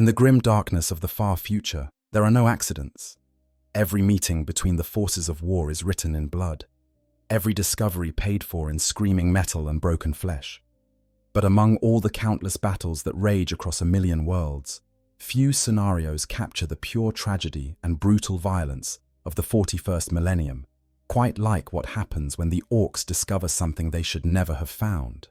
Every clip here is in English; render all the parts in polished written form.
In the grim darkness of the far future, there are no accidents. Every meeting between the forces of war is written in blood. Every discovery paid for in screaming metal and broken flesh. But among all the countless battles that rage across a million worlds, few scenarios capture the pure tragedy and brutal violence of the 41st millennium, quite like what happens when the Orks discover something they should never have found.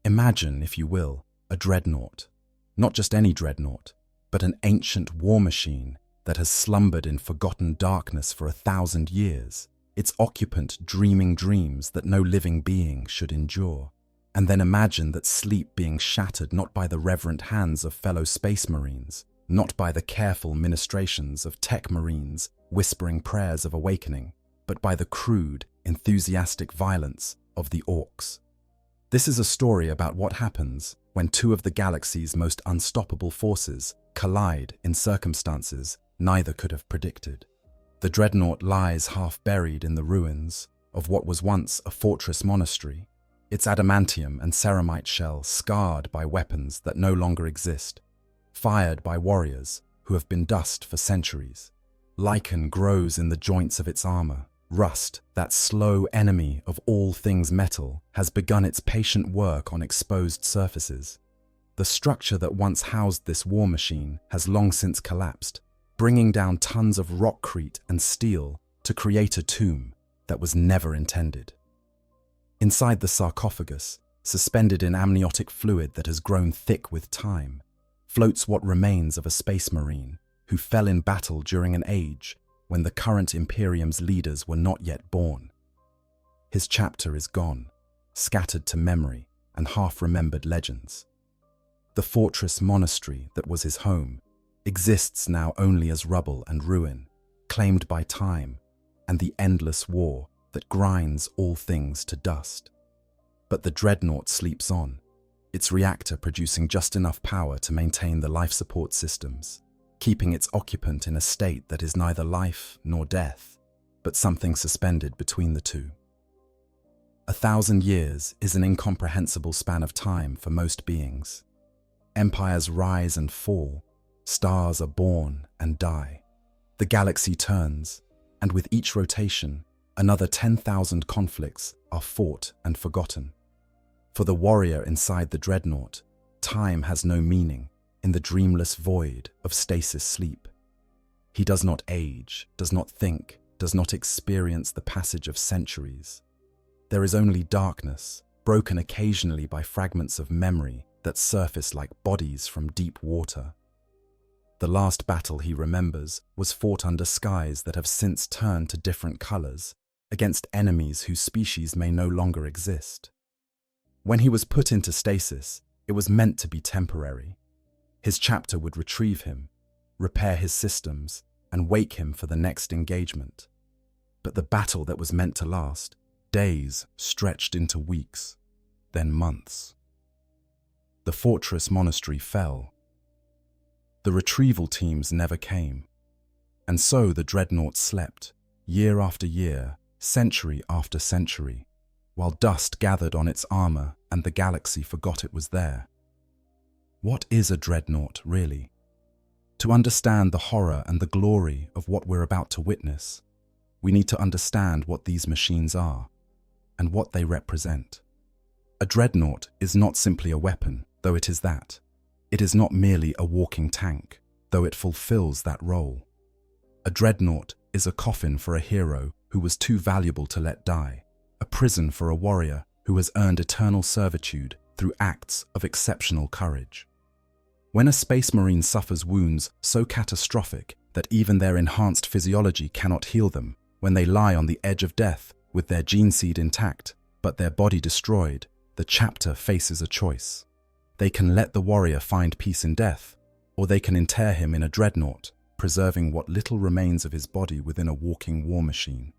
Imagine, if you will, a dreadnought. Not just any dreadnought, but an ancient war machine that has slumbered in forgotten darkness for 1,000 years, its occupant dreaming dreams that no living being should endure. And then imagine that sleep being shattered not by the reverent hands of fellow space marines, not by the careful ministrations of tech marines whispering prayers of awakening, but by the crude, enthusiastic violence of the Orks. This is a story about what happens when two of the galaxy's most unstoppable forces collide in circumstances neither could have predicted. The dreadnought lies half buried in the ruins of what was once a fortress monastery, its adamantium and ceramite shell scarred by weapons that no longer exist, fired by warriors who have been dust for centuries. Lichen grows in the joints of its armor. Rust, that slow enemy of all things metal, has begun its patient work on exposed surfaces. The structure that once housed this war machine has long since collapsed, bringing down tons of rockcrete and steel to create a tomb that was never intended. Inside the sarcophagus, suspended in amniotic fluid that has grown thick with time, floats what remains of a space marine who fell in battle during an age when the current Imperium's leaders were not yet born. His chapter is gone, scattered to memory and half-remembered legends. The fortress monastery that was his home exists now only as rubble and ruin, claimed by time and the endless war that grinds all things to dust. But the dreadnought sleeps on, its reactor producing just enough power to maintain the life support systems, keeping its occupant in a state that is neither life nor death, but something suspended between the two. 1,000 years is an incomprehensible span of time for most beings. Empires rise and fall, stars are born and die. The galaxy turns, and with each rotation, another 10,000 conflicts are fought and forgotten. For the warrior inside the dreadnought, time has no meaning in the dreamless void of stasis sleep. He does not age, does not think, does not experience the passage of centuries. There is only darkness, broken occasionally by fragments of memory that surface like bodies from deep water. The last battle he remembers was fought under skies that have since turned to different colors, against enemies whose species may no longer exist. When he was put into stasis, it was meant to be temporary. His chapter would retrieve him, repair his systems, and wake him for the next engagement. But the battle that was meant to last, days stretched into weeks, then months. The fortress monastery fell. The retrieval teams never came, and so the dreadnought slept, year after year, century after century, while dust gathered on its armor and the galaxy forgot it was there. What is a dreadnought, really? To understand the horror and the glory of what we're about to witness, we need to understand what these machines are and what they represent. A dreadnought is not simply a weapon, though it is that. It is not merely a walking tank, though it fulfills that role. A dreadnought is a coffin for a hero who was too valuable to let die, a prison for a warrior who has earned eternal servitude through acts of exceptional courage. When a space marine suffers wounds so catastrophic that even their enhanced physiology cannot heal them, when they lie on the edge of death with their gene seed intact but their body destroyed, the chapter faces a choice. They can let the warrior find peace in death, or they can inter him in a dreadnought, preserving what little remains of his body within a walking war machine.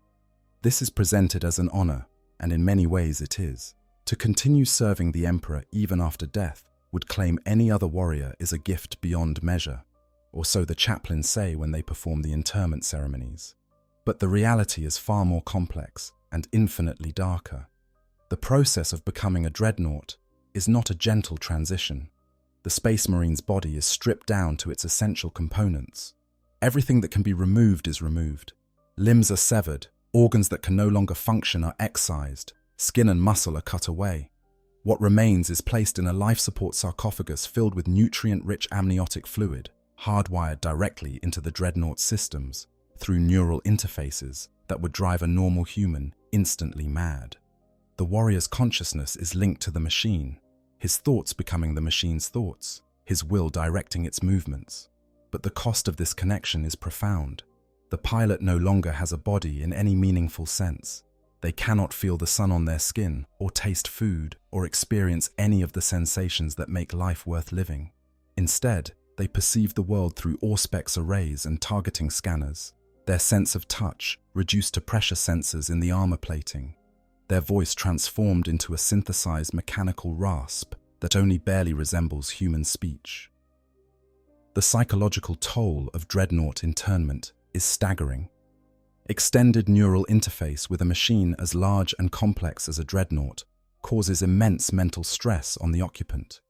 This is presented as an honor, and in many ways it is. To continue serving the Emperor even after death would claim any other warrior is a gift beyond measure, or so the chaplains say when they perform the interment ceremonies. But the reality is far more complex and infinitely darker. The process of becoming a dreadnought is not a gentle transition. The Space Marine's body is stripped down to its essential components. Everything that can be removed is removed. Limbs are severed, organs that can no longer function are excised, skin and muscle are cut away. What remains is placed in a life support sarcophagus filled with nutrient-rich amniotic fluid, hardwired directly into the Dreadnought systems through neural interfaces that would drive a normal human instantly mad. The warrior's consciousness is linked to the machine, his thoughts becoming the machine's thoughts, his will directing its movements. But the cost of this connection is profound. The pilot no longer has a body in any meaningful sense. They cannot feel the sun on their skin, or taste food, or experience any of the sensations that make life worth living. Instead, they perceive the world through Auspex arrays and targeting scanners, their sense of touch reduced to pressure sensors in the armor plating, their voice transformed into a synthesized mechanical rasp that only barely resembles human speech. The psychological toll of Dreadnought internment is staggering. Extended neural interface with a machine as large and complex as a Dreadnought causes immense mental stress on the occupant,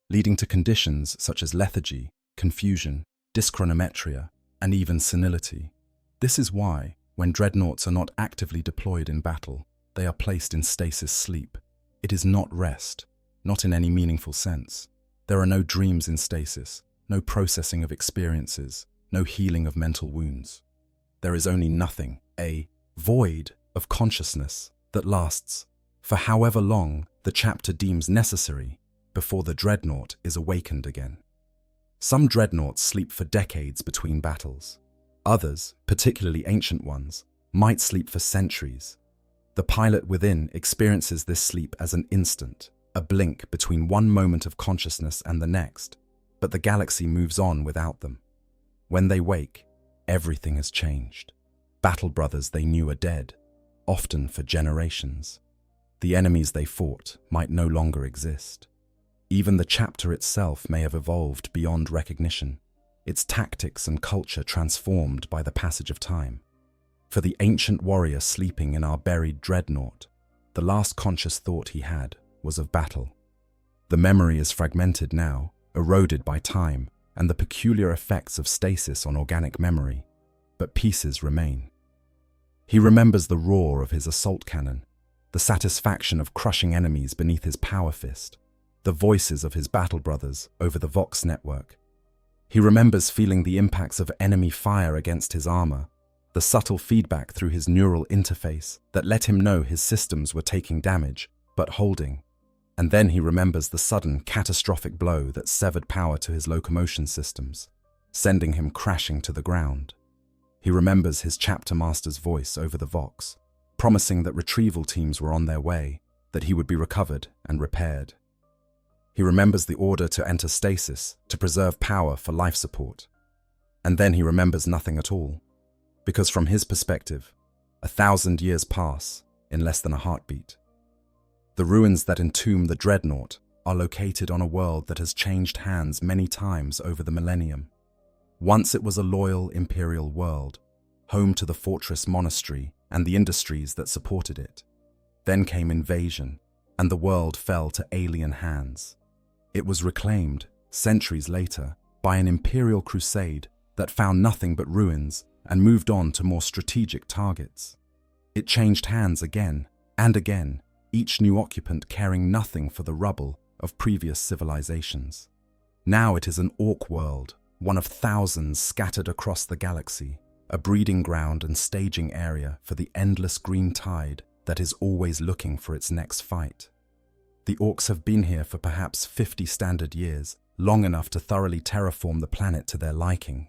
leading to conditions such as lethargy, confusion, dyschronometria, and even senility. This is why, when Dreadnoughts are not actively deployed in battle, they are placed in stasis sleep. It is not rest, not in any meaningful sense. There are no dreams in stasis, no processing of experiences, no healing of mental wounds. There is only nothing, a void of consciousness that lasts for however long the chapter deems necessary before the Dreadnought is awakened again. Some Dreadnoughts sleep for decades between battles. Others, particularly ancient ones, might sleep for centuries. The pilot within experiences this sleep as an instant, a blink between one moment of consciousness and the next, but the galaxy moves on without them. When they wake, everything has changed. Battle brothers they knew are dead, often for generations. The enemies they fought might no longer exist. Even the chapter itself may have evolved beyond recognition, its tactics and culture transformed by the passage of time. For the ancient warrior sleeping in our buried Dreadnought, the last conscious thought he had was of battle. The memory is fragmented now, eroded by time and the peculiar effects of stasis on organic memory, but pieces remain. He remembers the roar of his assault cannon, the satisfaction of crushing enemies beneath his power fist, the voices of his battle brothers over the Vox network. He remembers feeling the impacts of enemy fire against his armor, the subtle feedback through his neural interface that let him know his systems were taking damage, but holding. And then he remembers the sudden, catastrophic blow that severed power to his locomotion systems, sending him crashing to the ground. He remembers his chapter master's voice over the Vox, promising that retrieval teams were on their way, that he would be recovered and repaired. He remembers the order to enter stasis to preserve power for life support. And then he remembers nothing at all, because from his perspective, 1,000 years pass in less than a heartbeat. The ruins that entomb the Dreadnought are located on a world that has changed hands many times over the Millennium. Once it was a loyal imperial world, home to the fortress monastery and the industries that supported it. Then came invasion, and the world fell to alien hands. It was reclaimed, centuries later, by an imperial crusade that found nothing but ruins and moved on to more strategic targets. It changed hands again and again, each new occupant caring nothing for the rubble of previous civilizations. Now it is an Ork world, one of thousands scattered across the galaxy, a breeding ground and staging area for the endless green tide that is always looking for its next fight. The Orks have been here for perhaps 50 standard years, long enough to thoroughly terraform the planet to their liking.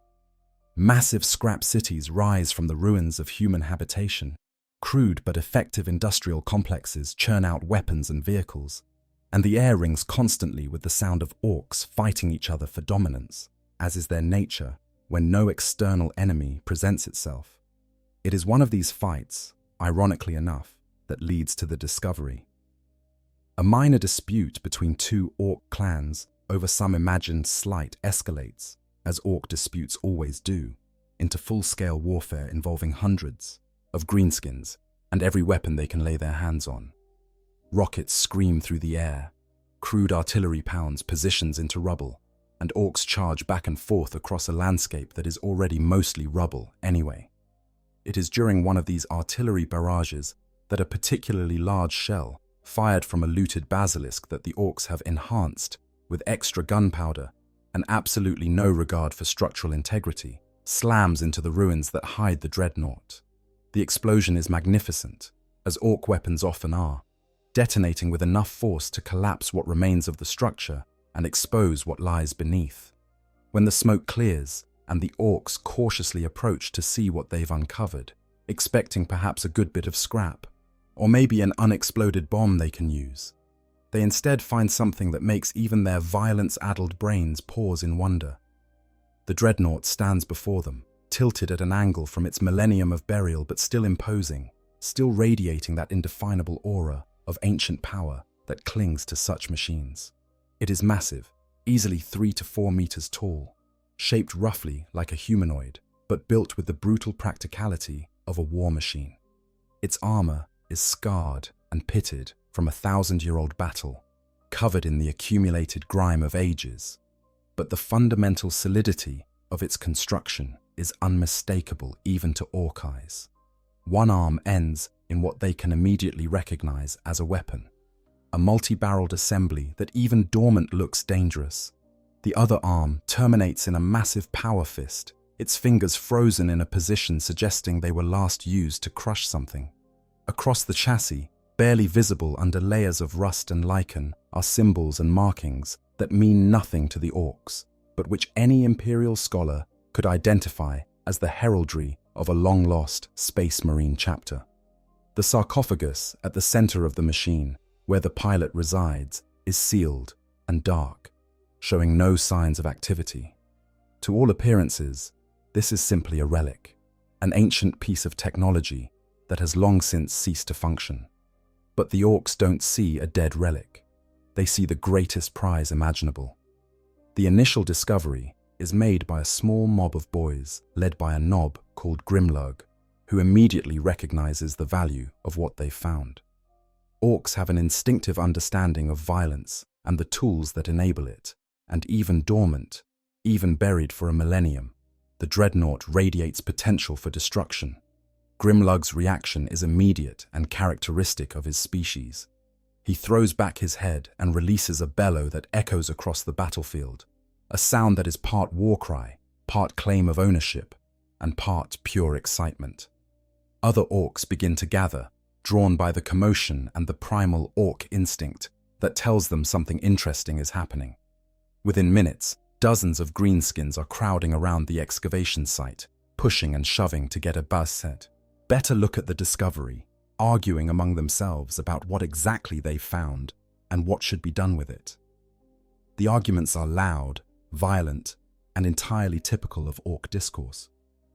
Massive scrap cities rise from the ruins of human habitation. Crude but effective industrial complexes churn out weapons and vehicles, and the air rings constantly with the sound of Orks fighting each other for dominance, as is their nature when no external enemy presents itself. It is one of these fights, ironically enough, that leads to the discovery. A minor dispute between two Ork clans over some imagined slight escalates, as Ork disputes always do, into full-scale warfare involving hundreds of greenskins and every weapon they can lay their hands on. Rockets scream through the air. Crude artillery pounds positions into rubble, and Orks charge back and forth across a landscape that is already mostly rubble anyway. It is during one of these artillery barrages that a particularly large shell, fired from a looted basilisk that the Orks have enhanced with extra gunpowder and absolutely no regard for structural integrity, slams into the ruins that hide the Dreadnought. The explosion is magnificent, as Ork weapons often are, detonating with enough force to collapse what remains of the structure and expose what lies beneath. When the smoke clears and the Orks cautiously approach to see what they've uncovered, expecting perhaps a good bit of scrap, or maybe an unexploded bomb they can use, they instead find something that makes even their violence-addled brains pause in wonder. The Dreadnought stands before them, tilted at an angle from its millennium of burial, but still imposing, still radiating that indefinable aura of ancient power that clings to such machines. It is massive, easily 3 to 4 meters tall, shaped roughly like a humanoid, but built with the brutal practicality of a war machine. Its armor is scarred and pitted from a 1,000-year-old battle, covered in the accumulated grime of ages, but the fundamental solidity of its construction is unmistakable even to Ork eyes. One arm ends in what they can immediately recognize as a weapon, a multi-barreled assembly that even dormant looks dangerous. The other arm terminates in a massive power fist, its fingers frozen in a position suggesting they were last used to crush something. Across the chassis, barely visible under layers of rust and lichen, are symbols and markings that mean nothing to the Orks, but which any Imperial scholar could identify as the heraldry of a long-lost Space Marine chapter. The sarcophagus at the center of the machine, where the pilot resides, is sealed and dark, showing no signs of activity. To all appearances, this is simply a relic, an ancient piece of technology that has long since ceased to function. But the Orks don't see a dead relic. They see the greatest prize imaginable. The initial discovery is made by a small mob of boys led by a knob called Grimlug, who immediately recognizes the value of what they've found. Orks have an instinctive understanding of violence and the tools that enable it, and even dormant, even buried for a millennium, the Dreadnought radiates potential for destruction. Grimlug's reaction is immediate and characteristic of his species. He throws back his head and releases a bellow that echoes across the battlefield, a sound that is part war cry, part claim of ownership, and part pure excitement. Other Orks begin to gather, drawn by the commotion and the primal Ork instinct that tells them something interesting is happening. Within minutes, dozens of greenskins are crowding around the excavation site, pushing and shoving to get a buzz set. Better look at the discovery, arguing among themselves about what exactly they found and what should be done with it. The arguments are loud, violent, and entirely typical of Ork discourse.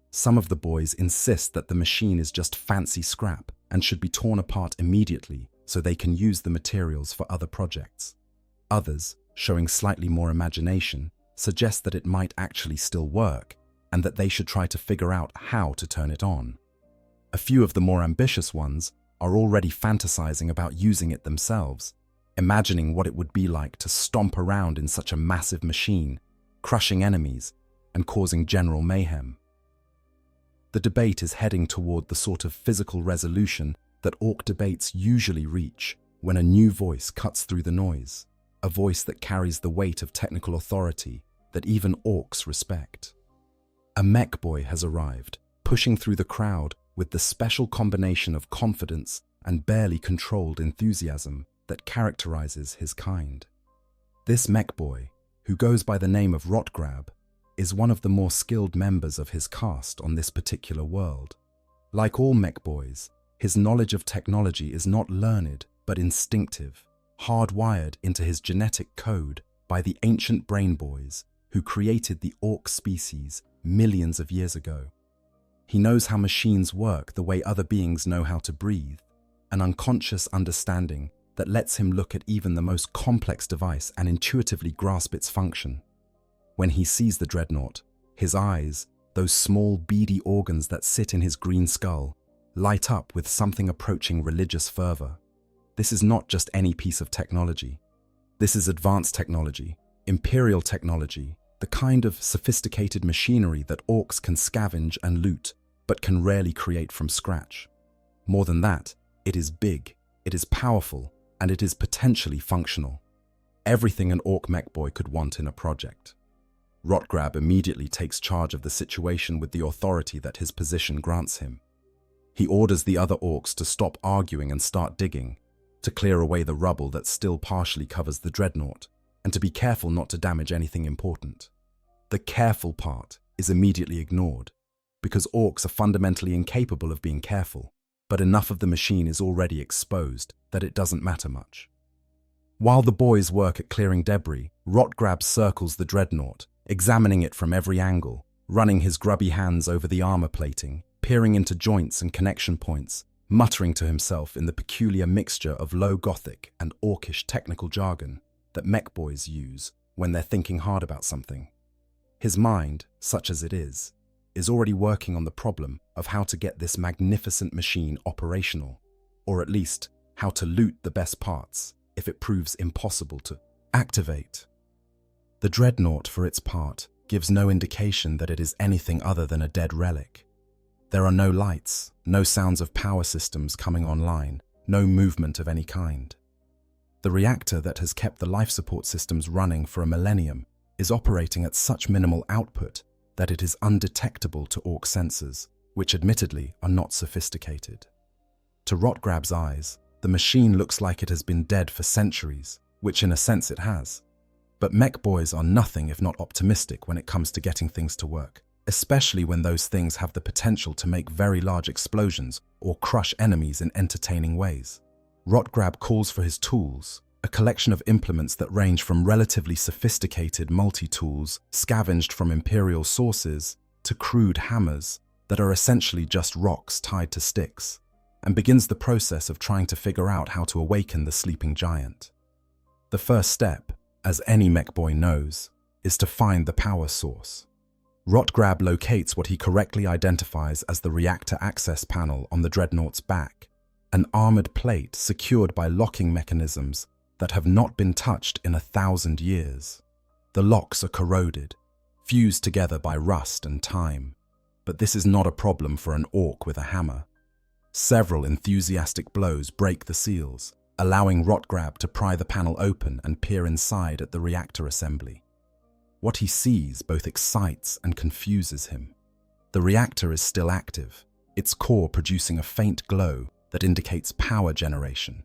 Some of the boys insist that the machine is just fancy scrap and should be torn apart immediately so they can use the materials for other projects. Others, showing slightly more imagination, suggest that it might actually still work and that they should try to figure out how to turn it on. A few of the more ambitious ones are already fantasizing about using it themselves, imagining what it would be like to stomp around in such a massive machine, crushing enemies and causing general mayhem. The debate is heading toward the sort of physical resolution that Ork debates usually reach when a new voice cuts through the noise, a voice that carries the weight of technical authority that even Orks respect. A mech boy has arrived, pushing through the crowd with the special combination of confidence and barely controlled enthusiasm that characterizes his kind. This mech boy, who goes by the name of Rotgrab, is one of the more skilled members of his caste on this particular world. Like all mech boys, his knowledge of technology is not learned but instinctive, hardwired into his genetic code by the ancient brain boys who created the Ork species millions of years ago. He knows how machines work the way other beings know how to breathe, an unconscious understanding that lets him look at even the most complex device and intuitively grasp its function. When he sees the Dreadnought, his eyes, those small beady organs that sit in his green skull, light up with something approaching religious fervor. This is not just any piece of technology. This is advanced technology, Imperial technology, the kind of sophisticated machinery that Orks can scavenge and loot, but can rarely create from scratch. More than that, it is big, it is powerful, and it is potentially functional. Everything an Ork mech boy could want in a project. Rotgrab immediately takes charge of the situation with the authority that his position grants him. He orders the other Orks to stop arguing and start digging, to clear away the rubble that still partially covers the Dreadnought, and to be careful not to damage anything important. The careful part is immediately ignored, because Orks are fundamentally incapable of being careful, but enough of the machine is already exposed that it doesn't matter much. While the boys work at clearing debris, Rotgrab circles the Dreadnought, examining it from every angle, running his grubby hands over the armor plating, peering into joints and connection points, muttering to himself in the peculiar mixture of low Gothic and Orkish technical jargon that mech boys use when they're thinking hard about something. His mind, such as it is already working on the problem of how to get this magnificent machine operational, or at least how to loot the best parts if it proves impossible to activate. The Dreadnought, for its part, gives no indication that it is anything other than a dead relic. There are no lights, no sounds of power systems coming online, no movement of any kind. The reactor that has kept the life support systems running for a millennium is operating at such minimal output that it is undetectable to Ork sensors, which admittedly are not sophisticated. To Rotgrab's eyes, the machine looks like it has been dead for centuries, which in a sense it has. But mech boys are nothing if not optimistic when it comes to getting things to work, especially when those things have the potential to make very large explosions or crush enemies in entertaining ways. Rotgrab calls for his tools, a collection of implements that range from relatively sophisticated multi-tools scavenged from Imperial sources to crude hammers that are essentially just rocks tied to sticks, and begins the process of trying to figure out how to awaken the sleeping giant. The first step, as any mech boy knows, is to find the power source. Rotgrab locates what he correctly identifies as the reactor access panel on the Dreadnought's back, an armored plate secured by locking mechanisms that have not been touched in 1,000 years. The locks are corroded, fused together by rust and time, but this is not a problem for an Ork with a hammer. Several enthusiastic blows break the seals, allowing Rotgrab to pry the panel open and peer inside at the reactor assembly. What he sees both excites and confuses him. The reactor is still active, its core producing a faint glow that indicates power generation,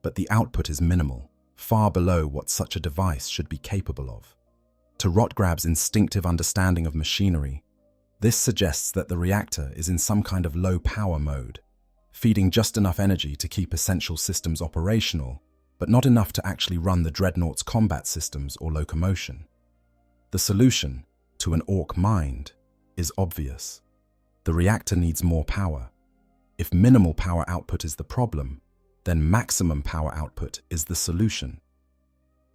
but the output is minimal, far below what such a device should be capable of. To Rotgrab's instinctive understanding of machinery, this suggests that the reactor is in some kind of low power mode, feeding just enough energy to keep essential systems operational, but not enough to actually run the Dreadnought's combat systems or locomotion. The solution, to an Ork mind, is obvious. The reactor needs more power. If minimal power output is the problem, then maximum power output is the solution.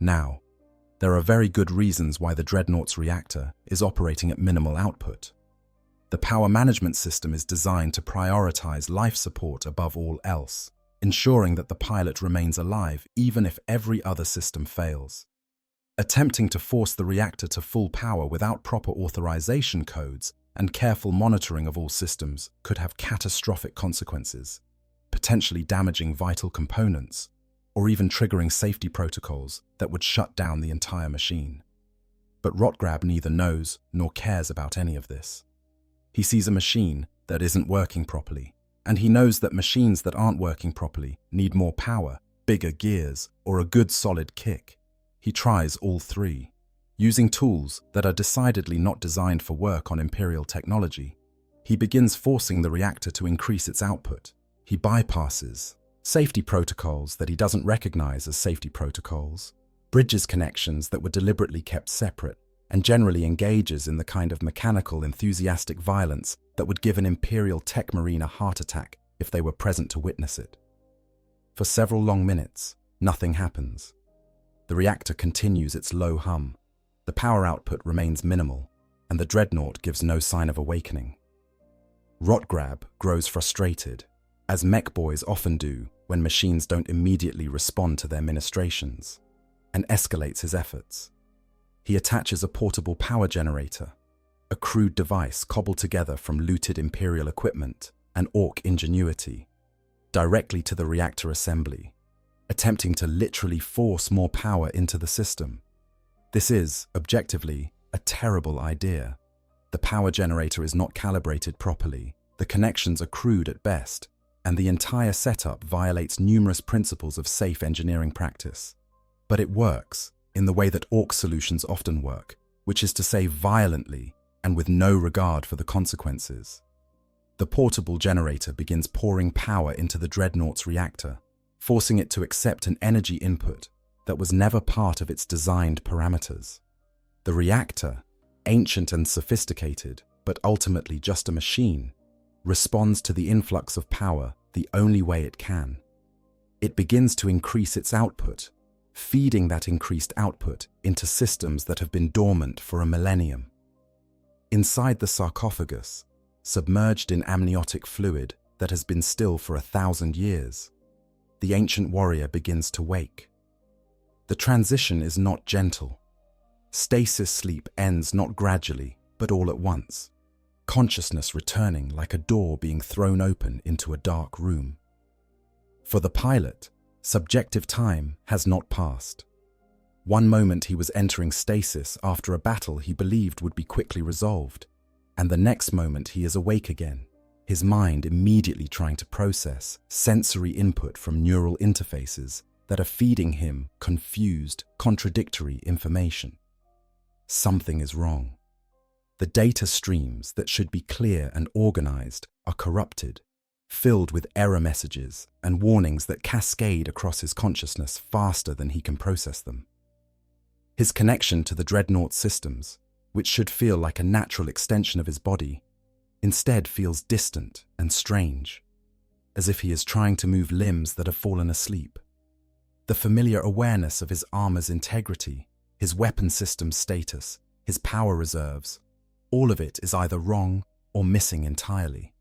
Now, there are very good reasons why the Dreadnought's reactor is operating at minimal output. The power management system is designed to prioritize life support above all else, ensuring that the pilot remains alive even if every other system fails. Attempting to force the reactor to full power without proper authorization codes and careful monitoring of all systems could have catastrophic consequences, potentially damaging vital components, or even triggering safety protocols that would shut down the entire machine. But Rotgrab neither knows nor cares about any of this. He sees a machine that isn't working properly, and he knows that machines that aren't working properly need more power, bigger gears, or a good solid kick. He tries all three. Using tools that are decidedly not designed for work on Imperial technology, he begins forcing the reactor to increase its output. He bypasses safety protocols that he doesn't recognize as safety protocols, bridges connections that were deliberately kept separate, and generally engages in the kind of mechanical, enthusiastic violence that would give an Imperial tech marine a heart attack if they were present to witness it. For several long minutes, nothing happens. The reactor continues its low hum. The power output remains minimal, and the Dreadnought gives no sign of awakening. Rotgrab grows frustrated, as mech boys often do when machines don't immediately respond to their ministrations. and escalates his efforts. He attaches a portable power generator, a crude device cobbled together from looted Imperial equipment and Ork ingenuity, directly to the reactor assembly, attempting to literally force more power into the system. This is, objectively, a terrible idea. The power generator is not calibrated properly, the connections are crude at best, and the entire setup violates numerous principles of safe engineering practice. But it works, in the way that Ork solutions often work, which is to say violently and with no regard for the consequences. The portable generator begins pouring power into the Dreadnought's reactor, forcing it to accept an energy input that was never part of its designed parameters. The reactor, ancient and sophisticated, but ultimately just a machine, responds to the influx of power the only way it can. It begins to increase its output, feeding that increased output into systems that have been dormant for a millennium. Inside the sarcophagus, submerged in amniotic fluid that has been still for 1,000 years, the ancient warrior begins to wake. The transition is not gentle. Stasis sleep ends not gradually, but all at once, consciousness returning like a door being thrown open into a dark room. For the pilot, subjective time has not passed. One moment he was entering stasis after a battle he believed would be quickly resolved, and the next moment he is awake again, his mind immediately trying to process sensory input from neural interfaces that are feeding him confused, contradictory information. Something is wrong. The data streams that should be clear and organized are corrupted, filled with error messages and warnings that cascade across his consciousness faster than he can process them. His connection to the Dreadnought systems, which should feel like a natural extension of his body, instead feels distant and strange, as if he is trying to move limbs that have fallen asleep. The familiar awareness of his armor's integrity, his weapon system's status, his power reserves, all of it is either wrong or missing entirely.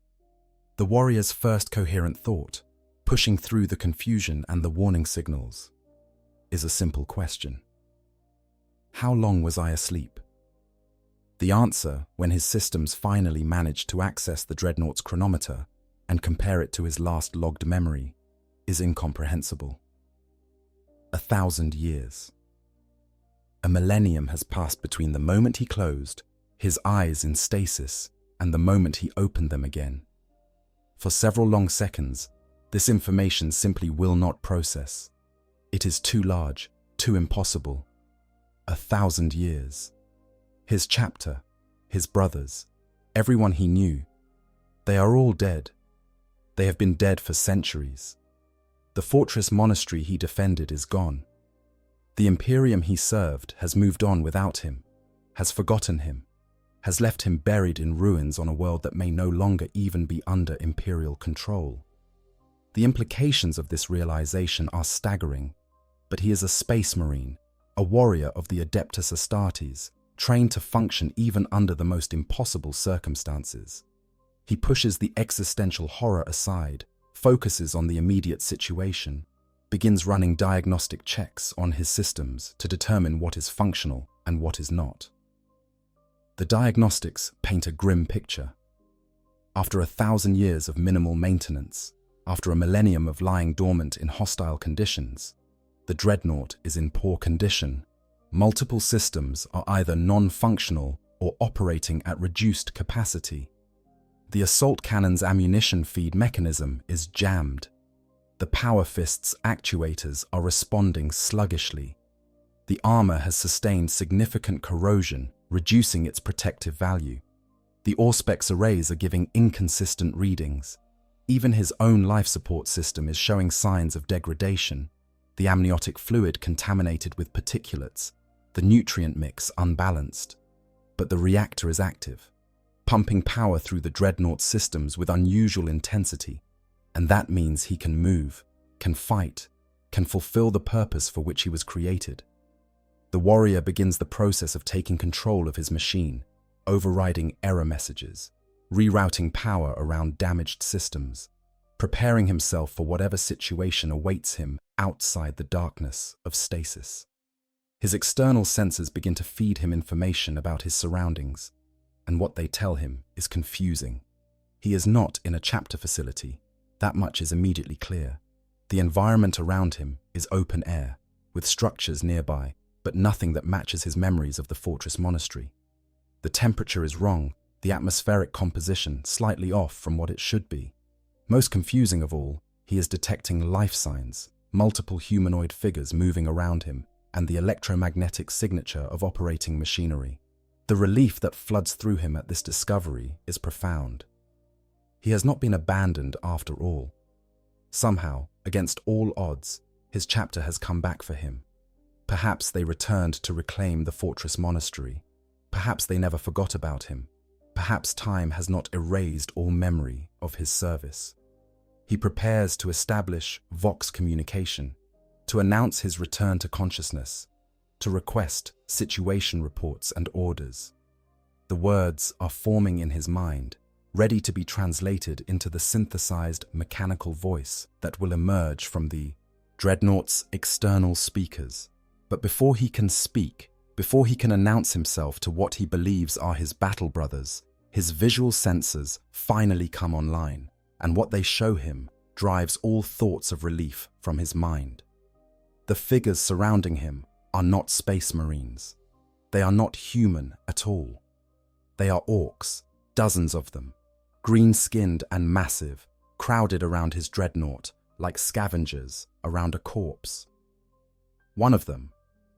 The warrior's first coherent thought, pushing through the confusion and the warning signals, is a simple question. How long was I asleep? The answer, when his systems finally managed to access the Dreadnought's chronometer and compare it to his last logged memory, is incomprehensible. 1,000 years. A millennium has passed between the moment he closed, his eyes in stasis, and the moment he opened them again. For several long seconds, this information simply will not process. It is too large, too impossible. 1,000 years. His chapter, his brothers, everyone he knew, they are all dead. They have been dead for centuries. The fortress monastery he defended is gone. The Imperium he served has moved on without him, has forgotten him, has left him buried in ruins on a world that may no longer even be under Imperial control. The implications of this realization are staggering, but he is a space marine, a warrior of the Adeptus Astartes, trained to function even under the most impossible circumstances. He pushes the existential horror aside, focuses on the immediate situation, begins running diagnostic checks on his systems to determine what is functional and what is not. The diagnostics paint a grim picture. After 1,000 years of minimal maintenance, after a millennium of lying dormant in hostile conditions, the Dreadnought is in poor condition. Multiple systems are either non-functional or operating at reduced capacity. The assault cannon's ammunition feed mechanism is jammed. The power fist's actuators are responding sluggishly. The armor has sustained significant corrosion, reducing its protective value. The Auspex arrays are giving inconsistent readings. Even his own life support system is showing signs of degradation. The amniotic fluid contaminated with particulates, the nutrient mix unbalanced. But the reactor is active, pumping power through the Dreadnought systems with unusual intensity, and that means he can move, can fight, can fulfill the purpose for which he was created. The warrior begins the process of taking control of his machine, overriding error messages, rerouting power around damaged systems, preparing himself for whatever situation awaits him outside the darkness of stasis. His external senses begin to feed him information about his surroundings, and what they tell him is confusing. He is not in a chapter facility. That much is immediately clear. The environment around him is open air, with structures nearby, but nothing that matches his memories of the fortress monastery. The temperature is wrong, the atmospheric composition slightly off from what it should be. Most confusing of all, he is detecting life signs, multiple humanoid figures moving around him, and the electromagnetic signature of operating machinery. The relief that floods through him at this discovery is profound. He has not been abandoned after all. Somehow, against all odds, his chapter has come back for him. Perhaps they returned to reclaim the fortress monastery. Perhaps they never forgot about him. Perhaps time has not erased all memory of his service. He prepares to establish Vox communication, to announce his return to consciousness, to request situation reports and orders. The words are forming in his mind, ready to be translated into the synthesized mechanical voice that will emerge from the Dreadnought's external speakers. But before he can speak, before he can announce himself to what he believes are his battle brothers, his visual senses finally come online, and what they show him drives all thoughts of relief from his mind. The figures surrounding him are not space marines. They are not human at all. They are orcs, dozens of them, green-skinned and massive, crowded around his dreadnought like scavengers around a corpse. One of them,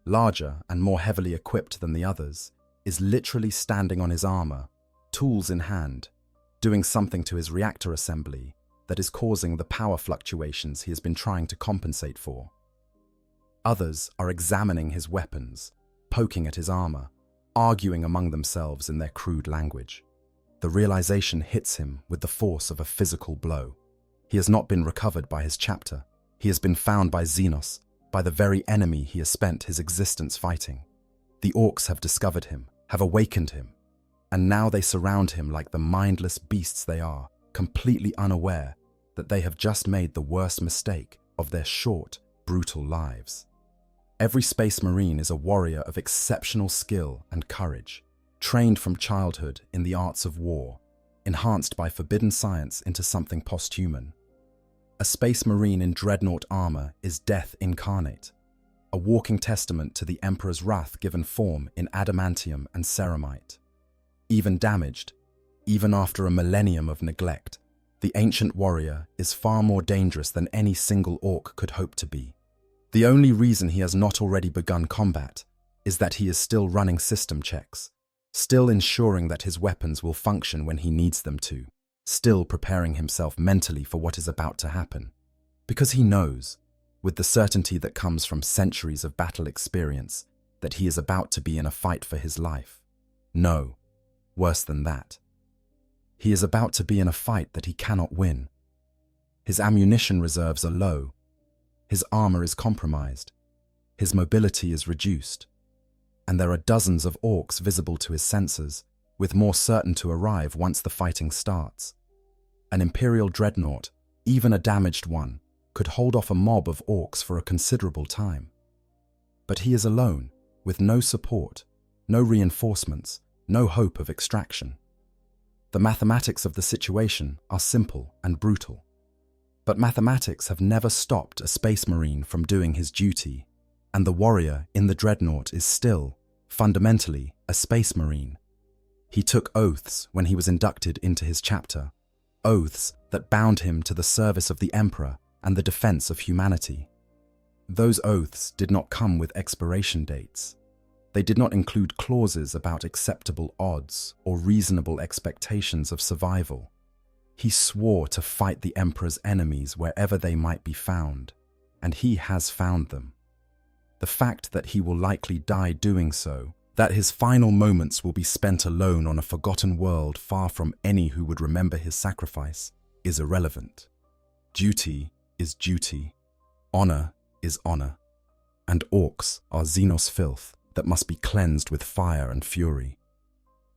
larger and more heavily equipped than the others, is literally standing on his armor, tools in hand, doing something to his reactor assembly that is causing the power fluctuations he has been trying to compensate for. Others are examining his weapons, poking at his armor, arguing among themselves in their crude language. The realization hits him with the force of a physical blow. He has not been recovered by his chapter. He has been found by Xenos, by the very enemy he has spent his existence fighting. The Orks have discovered him, have awakened him, and now they surround him like the mindless beasts they are, completely unaware that they have just made the worst mistake of their short, brutal lives. Every Space Marine is a warrior of exceptional skill and courage, trained from childhood in the arts of war, enhanced by forbidden science into something posthuman. A Space Marine in Dreadnought armor is death incarnate, a walking testament to the Emperor's wrath given form in adamantium and ceramite. Even damaged, even after a millennium of neglect, the ancient warrior is far more dangerous than any single Ork could hope to be. The only reason he has not already begun combat is that he is still running system checks, still ensuring that his weapons will function when he needs them to, still preparing himself mentally for what is about to happen. Because he knows, with the certainty that comes from centuries of battle experience, that he is about to be in a fight for his life. No, worse than that. He is about to be in a fight that he cannot win. His ammunition reserves are low. His armor is compromised. His mobility is reduced. And there are dozens of Orks visible to his sensors, with more certain to arrive once the fighting starts. An Imperial Dreadnought, even a damaged one, could hold off a mob of Orks for a considerable time. But he is alone, with no support, no reinforcements, no hope of extraction. The mathematics of the situation are simple and brutal. But mathematics have never stopped a Space Marine from doing his duty, and the warrior in the Dreadnought is still, fundamentally, a Space Marine. He took oaths when he was inducted into his chapter, oaths that bound him to the service of the Emperor and the defense of humanity. Those oaths did not come with expiration dates. They did not include clauses about acceptable odds or reasonable expectations of survival. He swore to fight the Emperor's enemies wherever they might be found, and he has found them. The fact that he will likely die doing so, that his final moments will be spent alone on a forgotten world far from any who would remember his sacrifice, is irrelevant. Duty is duty. Honor is honor. And Orks are Xenos filth that must be cleansed with fire and fury.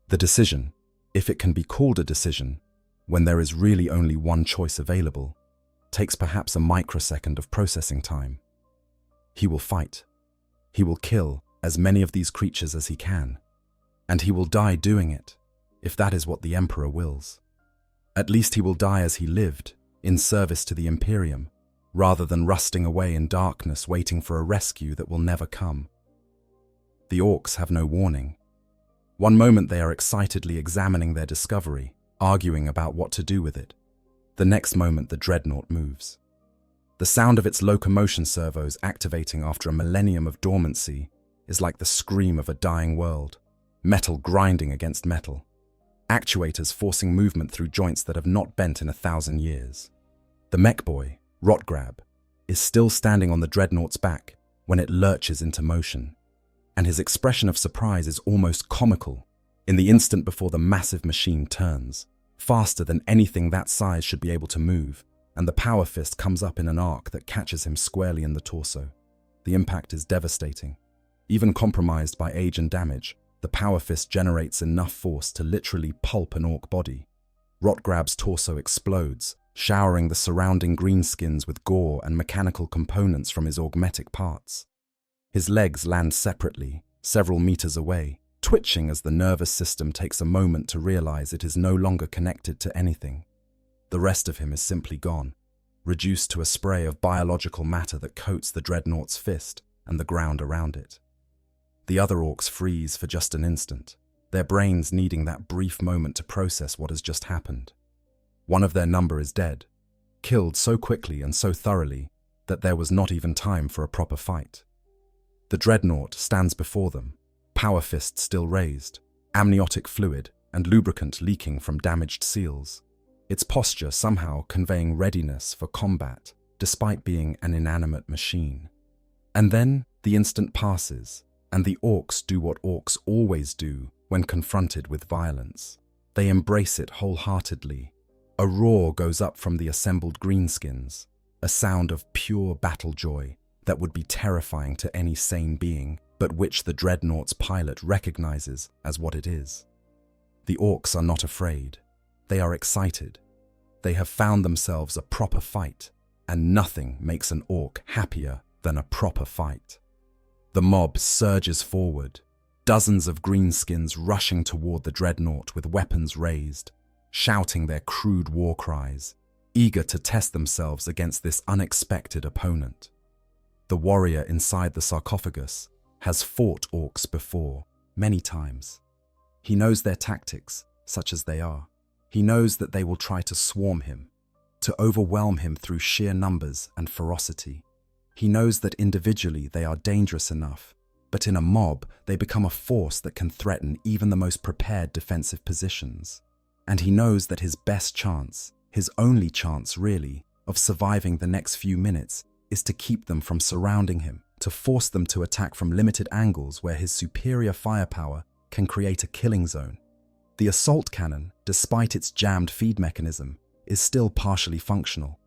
The decision, if it can be called a decision, when there is really only one choice available, takes perhaps a microsecond of processing time. He will fight. He will kill as many of these creatures as he can. And he will die doing it, if that is what the Emperor wills. At least he will die as he lived, in service to the Imperium, rather than rusting away in darkness waiting for a rescue that will never come. The Orks have no warning. One moment they are excitedly examining their discovery, arguing about what to do with it. The next moment the Dreadnought moves. The sound of its locomotion servos activating after a millennium of dormancy is like the scream of a dying world, metal grinding against metal, actuators forcing movement through joints that have not bent in 1,000 years. The mech boy, Rotgrab, is still standing on the Dreadnought's back when it lurches into motion, and his expression of surprise is almost comical in the instant before the massive machine turns, faster than anything that size should be able to move, and the power fist comes up in an arc that catches him squarely in the torso. The impact is devastating. Even compromised by age and damage, the power fist generates enough force to literally pulp an orc body. Rotgrab's torso explodes, showering the surrounding greenskins with gore and mechanical components from his augmetic parts. His legs land separately, several meters away, twitching as the nervous system takes a moment to realize it is no longer connected to anything. The rest of him is simply gone, reduced to a spray of biological matter that coats the Dreadnought's fist and the ground around it. The other orcs freeze for just an instant, their brains needing that brief moment to process what has just happened. One of their number is dead, killed so quickly and so thoroughly that there was not even time for a proper fight. The Dreadnought stands before them, power fist still raised, amniotic fluid and lubricant leaking from damaged seals, its posture somehow conveying readiness for combat despite being an inanimate machine. And then the instant passes, and the Orks do what Orks always do when confronted with violence. They embrace it wholeheartedly. A roar goes up from the assembled greenskins, a sound of pure battle joy that would be terrifying to any sane being, but which the Dreadnought's pilot recognizes as what it is. The Orks are not afraid. They are excited. They have found themselves a proper fight, and nothing makes an Ork happier than a proper fight. The mob surges forward, dozens of greenskins rushing toward the Dreadnought with weapons raised, shouting their crude war cries, eager to test themselves against this unexpected opponent. The warrior inside the sarcophagus has fought Orks before, many times. He knows their tactics, such as they are. He knows that they will try to swarm him, to overwhelm him through sheer numbers and ferocity. He knows that individually they are dangerous enough, but in a mob they become a force that can threaten even the most prepared defensive positions. And he knows that his best chance, his only chance really, of surviving the next few minutes is to keep them from surrounding him, to force them to attack from limited angles where his superior firepower can create a killing zone. The assault cannon, despite its jammed feed mechanism, is still partially functional.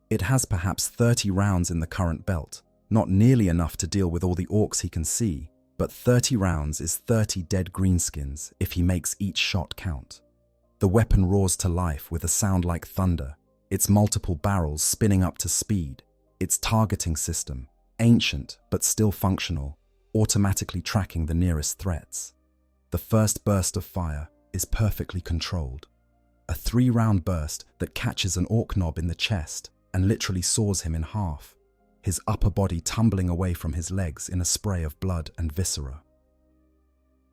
It has perhaps 30 rounds in the current belt, not nearly enough to deal with all the Orks he can see, but 30 rounds is 30 dead greenskins if he makes each shot count. The weapon roars to life with a sound like thunder, its multiple barrels spinning up to speed, its targeting system, ancient but still functional, automatically tracking the nearest threats. The first burst of fire is perfectly controlled. A 3-round burst that catches an Ork knob in the chest and literally saws him in half, his upper body tumbling away from his legs in a spray of blood and viscera.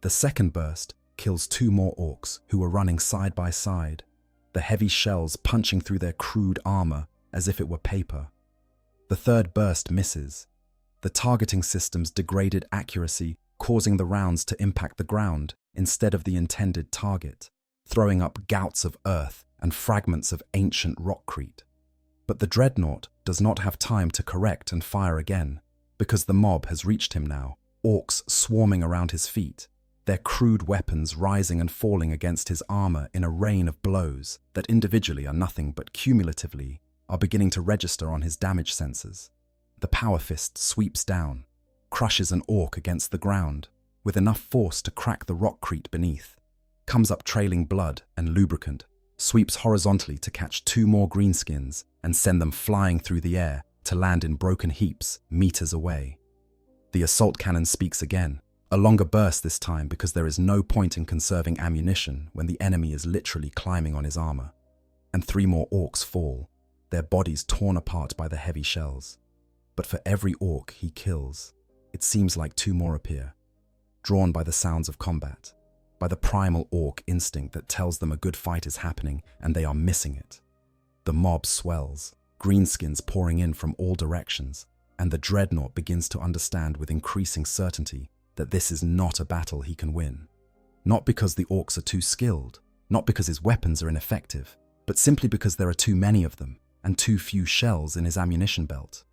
The second burst kills 2 more Orks who were running side by side, the heavy shells punching through their crude armor as if it were paper. The third burst misses, the targeting system's degraded accuracy causing the rounds to impact the ground instead of the intended target, throwing up gouts of earth and fragments of ancient rockcrete. But the Dreadnought does not have time to correct and fire again, because the mob has reached him now, Orks swarming around his feet, their crude weapons rising and falling against his armor in a rain of blows that individually are nothing but cumulatively are beginning to register on his damage sensors. The power fist sweeps down, crushes an Ork against the ground, with enough force to crack the rockcrete beneath, comes up trailing blood and lubricant, sweeps horizontally to catch 2 more greenskins and send them flying through the air to land in broken heaps meters away. The assault cannon speaks again, A longer burst this time because there is no point in conserving ammunition when the enemy is literally climbing on his armor. And 3 more orcs fall, their bodies torn apart by the heavy shells. But for every orc he kills, it seems like 2 more appear, drawn by the sounds of combat, by the primal orc instinct that tells them a good fight is happening and they are missing it. The mob swells, greenskins pouring in from all directions, and the Dreadnought begins to understand with increasing certainty that this is not a battle he can win. Not because the orcs are too skilled, not because his weapons are ineffective, but simply because there are too many of them and too few shells in his ammunition belt.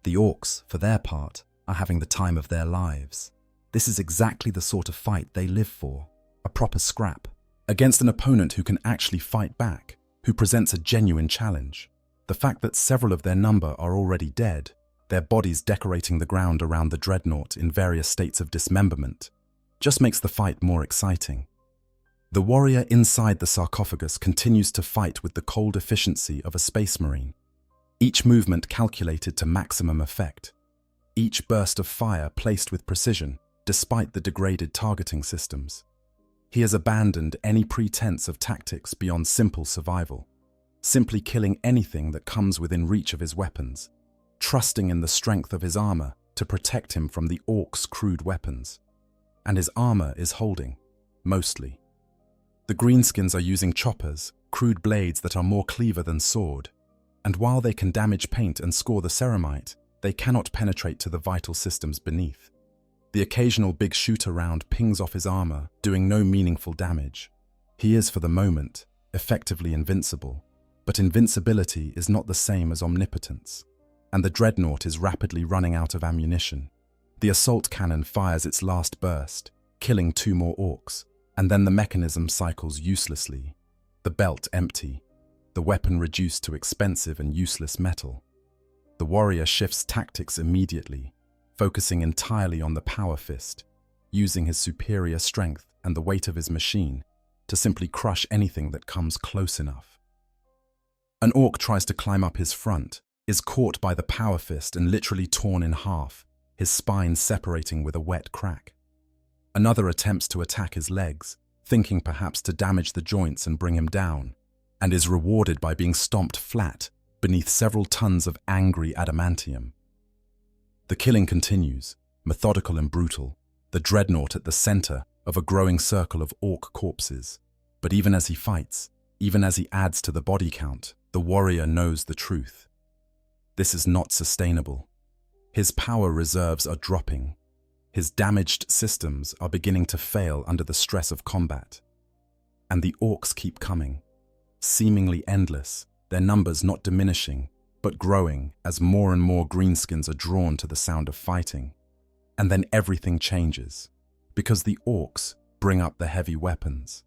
The orcs, for their part, are having the time of their lives. This is exactly the sort of fight they live for, a proper scrap, against an opponent who can actually fight back, who presents a genuine challenge. The fact that several of their number are already dead, their bodies decorating the ground around the Dreadnought in various states of dismemberment, just makes the fight more exciting. The warrior inside the sarcophagus continues to fight with the cold efficiency of a space marine, each movement calculated to maximum effect, each burst of fire placed with precision despite the degraded targeting systems. He has abandoned any pretense of tactics beyond simple survival, simply killing anything that comes within reach of his weapons, trusting in the strength of his armor to protect him from the orcs' crude weapons. And his armor is holding, mostly. The greenskins are using choppers, crude blades that are more cleaver than sword, and while they can damage paint and score the ceramite, they cannot penetrate to the vital systems beneath. The occasional big shooter round pings off his armor, doing no meaningful damage. He is, for the moment, effectively invincible, but invincibility is not the same as omnipotence, and the Dreadnought is rapidly running out of ammunition. The assault cannon fires its last burst, killing 2 more orcs, and then the mechanism cycles uselessly, the belt empty, the weapon reduced to expensive and useless metal. The warrior shifts tactics immediately, focusing entirely on the power fist, using his superior strength and the weight of his machine to simply crush anything that comes close enough. An orc tries to climb up his front, is caught by the power fist and literally torn in half, his spine separating with a wet crack. Another attempts to attack his legs, thinking perhaps to damage the joints and bring him down, and is rewarded by being stomped flat beneath several tons of angry adamantium. The killing continues, methodical and brutal, the Dreadnought at the center of a growing circle of orc corpses. But even as he fights, even as he adds to the body count, the warrior knows the truth. This is not sustainable. His power reserves are dropping. His damaged systems are beginning to fail under the stress of combat. And the orcs keep coming, seemingly endless, their numbers not diminishing, but growing as more and more greenskins are drawn to the sound of fighting. And then everything changes, because the orcs bring up the heavy weapons.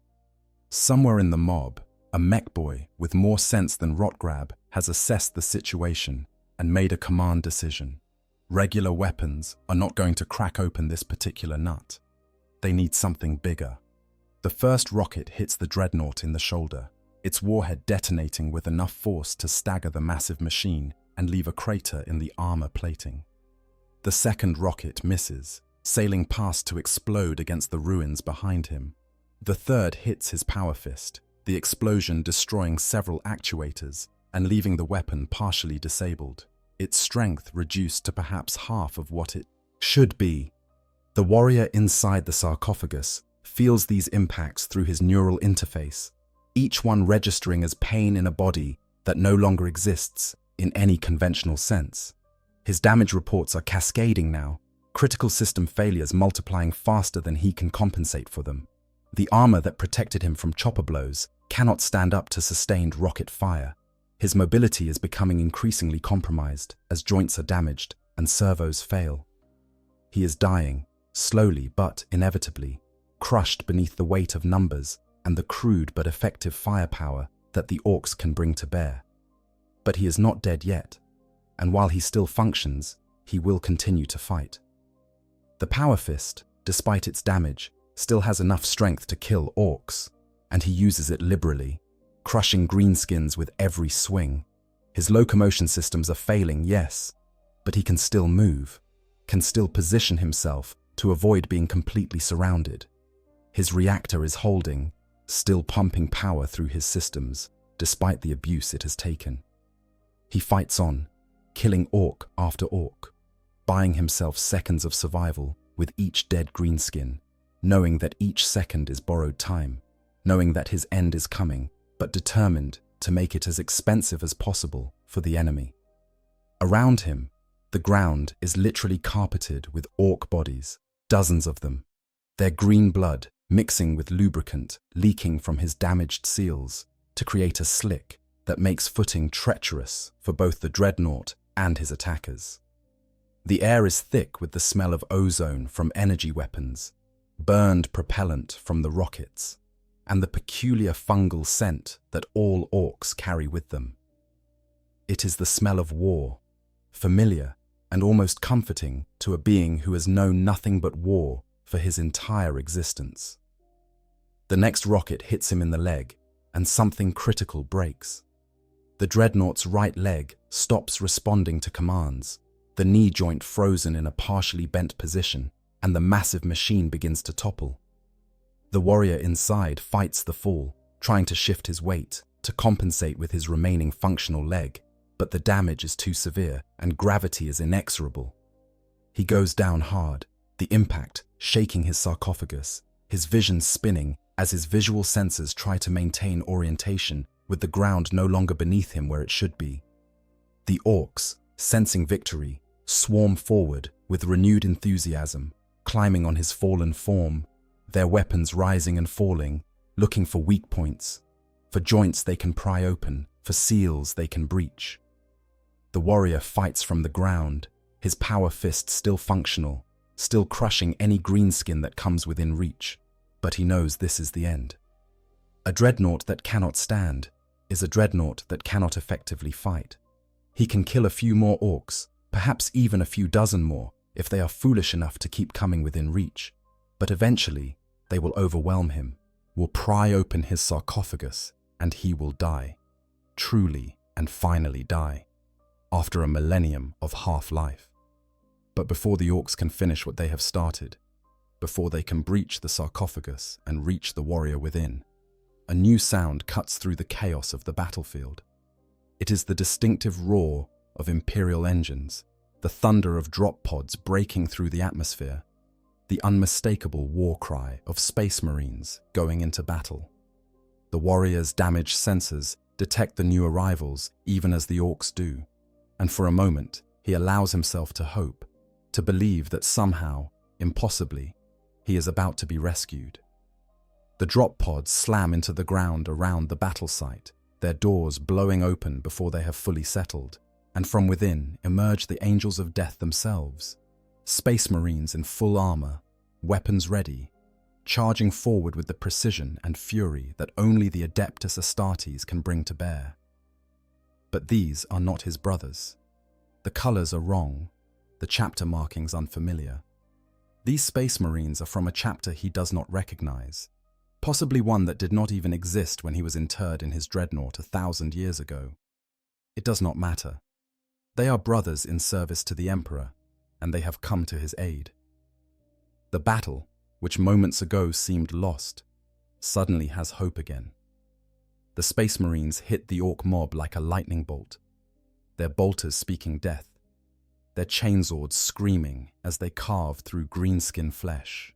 Somewhere in the mob, a mech boy with more sense than Rotgrab has assessed the situation and made a command decision. Regular weapons are not going to crack open this particular nut. They need something bigger. The first rocket hits the Dreadnought in the shoulder, its warhead detonating with enough force to stagger the massive machine and leave a crater in the armor plating. The second rocket misses, sailing past to explode against the ruins behind him. The third hits his power fist, the explosion destroying several actuators and leaving the weapon partially disabled, its strength reduced to perhaps half of what it should be. The warrior inside the sarcophagus feels these impacts through his neural interface, each one registering as pain in a body that no longer exists in any conventional sense. His damage reports are cascading now, critical system failures multiplying faster than he can compensate for them. The armor that protected him from chopper blows cannot stand up to sustained rocket fire. His mobility is becoming increasingly compromised as joints are damaged and servos fail. He is dying, slowly but inevitably, crushed beneath the weight of numbers and the crude but effective firepower that the orcs can bring to bear. But he is not dead yet, and while he still functions, he will continue to fight. The power fist, despite its damage, still has enough strength to kill orcs, and he uses it liberally, crushing greenskins with every swing. His locomotion systems are failing, yes, but he can still move, can still position himself to avoid being completely surrounded. His reactor is holding, still pumping power through his systems, despite the abuse it has taken. He fights on, killing orc after orc, buying himself seconds of survival with each dead greenskin, knowing that each second is borrowed time, knowing that his end is coming, but determined to make it as expensive as possible for the enemy. Around him, the ground is literally carpeted with orc bodies, dozens of them, their green blood mixing with lubricant leaking from his damaged seals to create a slick that makes footing treacherous for both the Dreadnought and his attackers. The air is thick with the smell of ozone from energy weapons, burned propellant from the rockets, and the peculiar fungal scent that all orcs carry with them. It is the smell of war, familiar and almost comforting to a being who has known nothing but war for his entire existence. The next rocket hits him in the leg, and something critical breaks. The Dreadnought's right leg stops responding to commands, the knee joint frozen in a partially bent position, and the massive machine begins to topple. The warrior inside fights the fall, trying to shift his weight to compensate with his remaining functional leg, but the damage is too severe and gravity is inexorable. He goes down hard, the impact shaking his sarcophagus, his vision spinning as his visual sensors try to maintain orientation with the ground no longer beneath him where it should be. The orcs, sensing victory, swarm forward with renewed enthusiasm, climbing on his fallen form, their weapons rising and falling, looking for weak points, for joints they can pry open, for seals they can breach. The warrior fights from the ground, his power fist still functional, still crushing any greenskin that comes within reach, but he knows this is the end. A Dreadnought that cannot stand is a Dreadnought that cannot effectively fight. He can kill a few more orcs, perhaps even a few dozen more, if they are foolish enough to keep coming within reach, but eventually they will overwhelm him, will pry open his sarcophagus, and he will die, truly and finally die, after a millennium of half-life. But before the orcs can finish what they have started, before they can breach the sarcophagus and reach the warrior within, a new sound cuts through the chaos of the battlefield. It is the distinctive roar of Imperial engines, the thunder of drop pods breaking through the atmosphere, the unmistakable war cry of space marines going into battle. The warrior's damaged sensors detect the new arrivals even as the orcs do, and for a moment he allows himself to hope, to believe that somehow, impossibly, he is about to be rescued. The drop pods slam into the ground around the battle site, their doors blowing open before they have fully settled, and from within emerge the angels of death themselves, space marines in full armor, weapons ready, charging forward with the precision and fury that only the Adeptus Astartes can bring to bear. But these are not his brothers. The colors are wrong, the chapter markings unfamiliar. These space marines are from a chapter he does not recognize, possibly one that did not even exist when he was interred in his Dreadnought 1,000 years ago. It does not matter. They are brothers in service to the Emperor, and they have come to his aid. The battle, which moments ago seemed lost, suddenly has hope again. The Space Marines hit the Orc mob like a lightning bolt, their bolters speaking death, their chainswords screaming as they carve through greenskin flesh.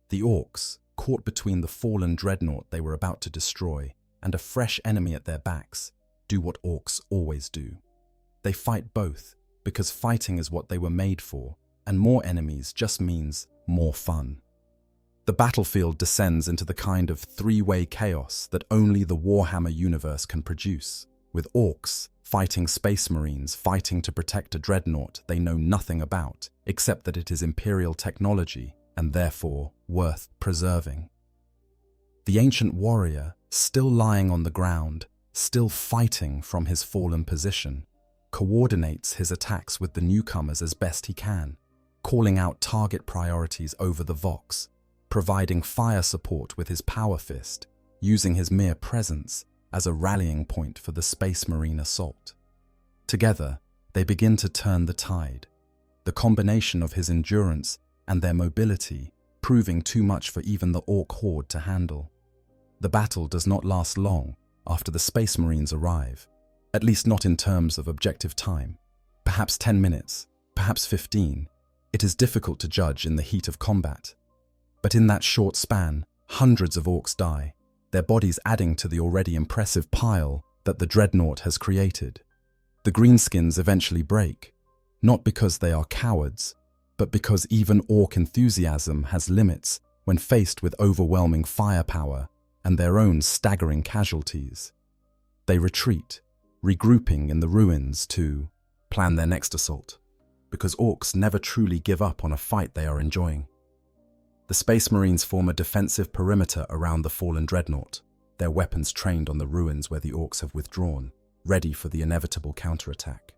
The Orcs, caught between the fallen Dreadnought they were about to destroy and a fresh enemy at their backs, do what Orcs always do. They fight both, because fighting is what they were made for, and more enemies just means more fun. The battlefield descends into the kind of three-way chaos that only the Warhammer universe can produce, with Orcs fighting Space Marines fighting to protect a Dreadnought they know nothing about, except that it is Imperial technology and therefore worth preserving. The ancient warrior, still lying on the ground, still fighting from his fallen position, coordinates his attacks with the newcomers as best he can, calling out target priorities over the Vox, providing fire support with his power fist, using his mere presence as a rallying point for the Space Marine assault. Together, they begin to turn the tide. The combination of his endurance and their mobility proving too much for even the Ork horde to handle. The battle does not last long after the Space Marines arrive, at least not in terms of objective time. Perhaps 10 minutes, perhaps 15. It is difficult to judge in the heat of combat. But in that short span, hundreds of Orks die, their bodies adding to the already impressive pile that the Dreadnought has created. The greenskins eventually break, not because they are cowards, but because even Ork enthusiasm has limits when faced with overwhelming firepower and their own staggering casualties. They retreat, regrouping in the ruins to plan their next assault, because Orks never truly give up on a fight they are enjoying. The Space Marines form a defensive perimeter around the fallen Dreadnought, their weapons trained on the ruins where the Orks have withdrawn, ready for the inevitable counterattack.